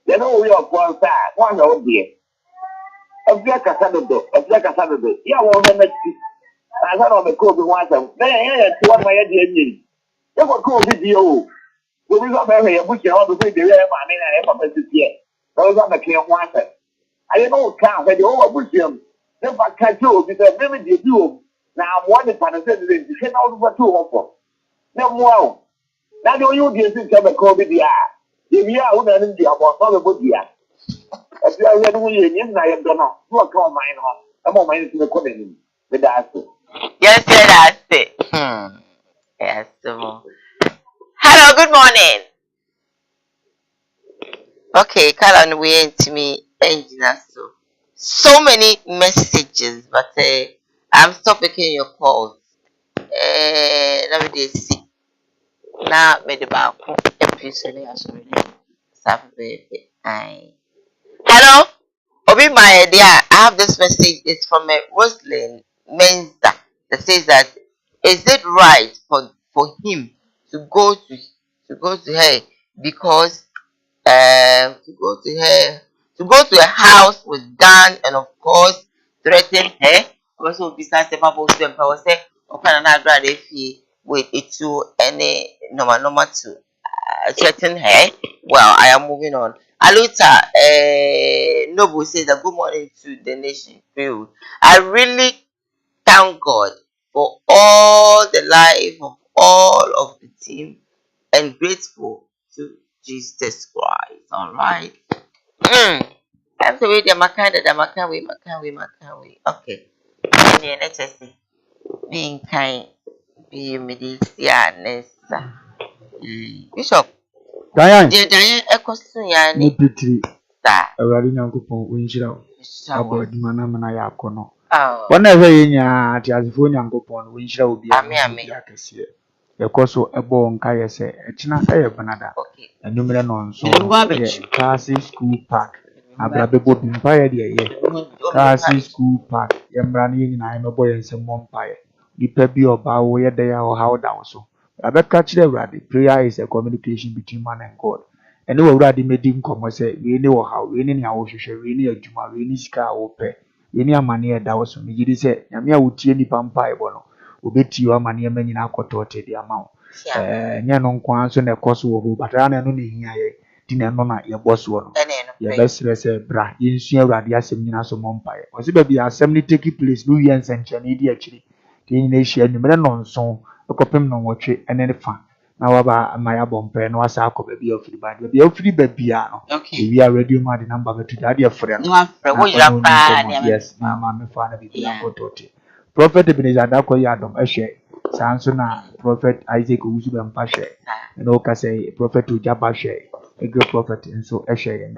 You know, we are one side, one old dear. A black Saturday, yeah, well, I got on the court with one time. Then, one my idea. You were cool with you. We got married, and we can all be the real money and ever visit here. Those are the clear one. I don't know, count, but you over him. If I catch you, because maybe you do. Now, I'm one of the you can also what to offer. No more. Now, do you get to have a COVID? Yeah. If you are one of the about all about the year. If you are ready, I have done not. You are called mine on. I'm on my to the community. With that. Yes, that's it. Yes, so. Hello, good morning. Okay, Kalan, we ain't me engineer so many messages, but I'm stop picking your calls. Let me just see. Now, maybe about episode. Hello, Obi, my dear. I have this message. It's from a Rosalind Menza that says that is it right for him to go to her because to go to a house with gun and of course threaten her. Also, besides the Bible to empower say, "Open another with it to any normal to threaten her." Well, I am moving on. Aluta, Noble says that good morning to the nation. Field. I really thank God for all the life of all of the team and grateful to Jesus Christ. All right. That's the way the Makan. Okay. Yeah, let's just see. Being kind, be medicine, Bishop. Diane, Diane, echo soon, ne pitiri. Sir. Awurade Nyankopɔn wɔnhyira wo. Abɔ adwuma no amena yɛ akɔnnɔ. Oh. Wɔn a ɛhwɛ yɛn nyinaa ateasefoɔ Nyankopɔn no wɔnhyira wo biara Amen. bi akɛseɛ. Yɛkɔ so ɛbɔ wo nkaeɛ sɛ ɛkyena ɛyɛ benada. Anwummerɛ nɔnso yɛ Kaase School Park. Abrabɛbɔ bi mpaeɛ deɛ ɛyɛ. Kaase School Park. Yɛmmra no yɛn nyinaa yɛmmɛbɔ yɛn nsɛm mmɔ mpaeɛ. Nnipa bi ɔbaa wo yɛ dɛ a ɔhaw da wo so. Abɛka kyerɛ Awurade, prayer is a communication between man and God. Ɛne wɔ Awurade mɛdi nkɔmmɔ sɛ wei ne ɔhaw, wei ne nea wohwehwɛ, wei ne adwuma, wei ne sika a wopɛ, wei ne amanneɛ ɛda wo so. Megye di sɛ Nyame a wotie nnipa mpaebɔ no, obɛtie wo ama nneɛma nyinaa akɔtɔɔte de ama wo. Nyɛ no nko ara nso na ɛkɔ so wɔ hɔ, batra na ɛno na ɛhia yɛ, nti na ɛno na yɛbɔ soɔ no. Yɛbɛsrɛ sɛ bra, yɛnsua Awurade asɛm nyinaa so mmɔ mpaeɛ. Ɔse baabi a asɛm no take place no woyɛ nsɛnkyerɛnne di akyiri. Nti yɛn nyinaa ahyia anwummerɛ nnɔnson ɛkɔpem nnɔnwɔtwe ɛne ne fa. Na waba ama yɛabɔ mpaeɛ na wasa akɔ baabi a ofiri ba. Baabi a ofiri baabia no. Ewia radio mu ade namba bɛto da adeɛ frɛ no. Yes, na maame fa na bibi akɔtɔte. Prophet Ebenezer Adakɔ yɛ adɔm ɛhwɛ. Saa nso na Prophet Isaac Owusu bɛmpa hwɛ. Ɛna woka sɛ Prophet Ojaba hwɛ. Ege Prophet nso ɛhwɛ yɛn.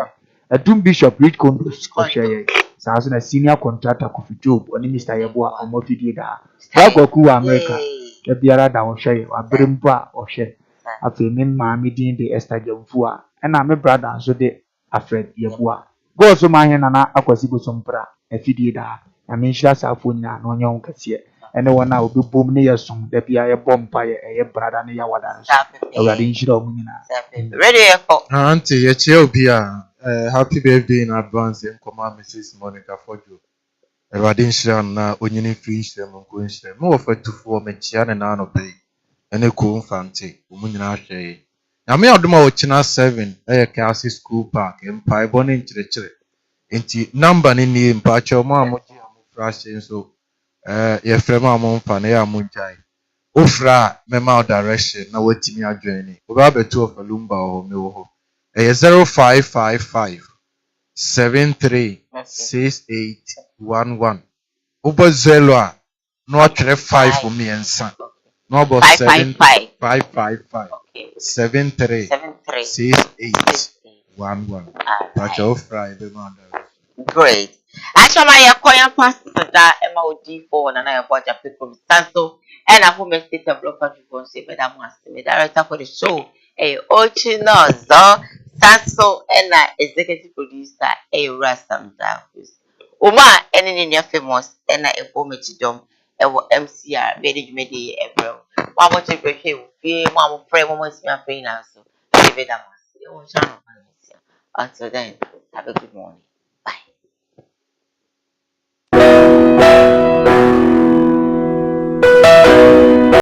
Ɛtum Bishop Rich Kondos ɔhwɛ yɛn. Saa nso na senior contractor Kofi Job ɔne Mr. Yeboa ɔmo afidie daa. Wakɔku wɔ America. Ebiara da ɔhwɛ yɛ. Wabere mpo a ɔhwɛ. Afei me maame din de Esther Jamfu a ɛna me brother nso de Alfred Yeboa. God so ma hɛn nana akwasi bosompra afidie daa. Na me nhyira saafo nyinaa na ɔnyɛ ho kɛseɛ. Ɛne wɔn a obɛbom ne yɛ som da bia yɛbɔ mpaeɛ ɛyɛ brother ne yɛwada nso. Awurade nhyira ɔmo nyinaa. Ready yɛkɔ. Auntie, yɛkyia obi a happy birthday in advance nkɔma Mrs. Monica Fojo. Awurade nhyira no na onyini mfiri nhyira mu nkɔ nhyira. Me wɔ fatufoɔ mekyia ne na anɔpɛ yi. Ɛne ko mfante ɔmo nyinaa hwɛ yi. Nyame adom a wɔkyena 7 ɛyɛ Kaase School Park mpaebɔ ne nkyerɛkyerɛ. Nti number ne nie mpakyɛ ɔmo a mogye a mofra ahyɛ nso yɛfrɛ mu a momfa na yɛ a mogyae. Wofra a mɛma wo direction na watumi adwene ni. Wobɛba bɛto ɔfalumba wɔ hɔ mewɔ hɔ. Ɛyɛ 0555 736811. Wobɔ 0 a na watwerɛ 5 mmiɛnsa. Na wabɔ 555 736811. Mpakyɛ wofra yɛbɛma wo direction. Great. Actually, my acquaintance pastor that MOD4 and I watch a people Sanso and a home state of local people say, but I'm the director for the show. A Ochino Sanso and executive producer a Rastam Davis. Uma any in your famous and a bomachidom MCR very many April. One more to break here with one friend, one more to my so David Amas. Until then, have a good morning.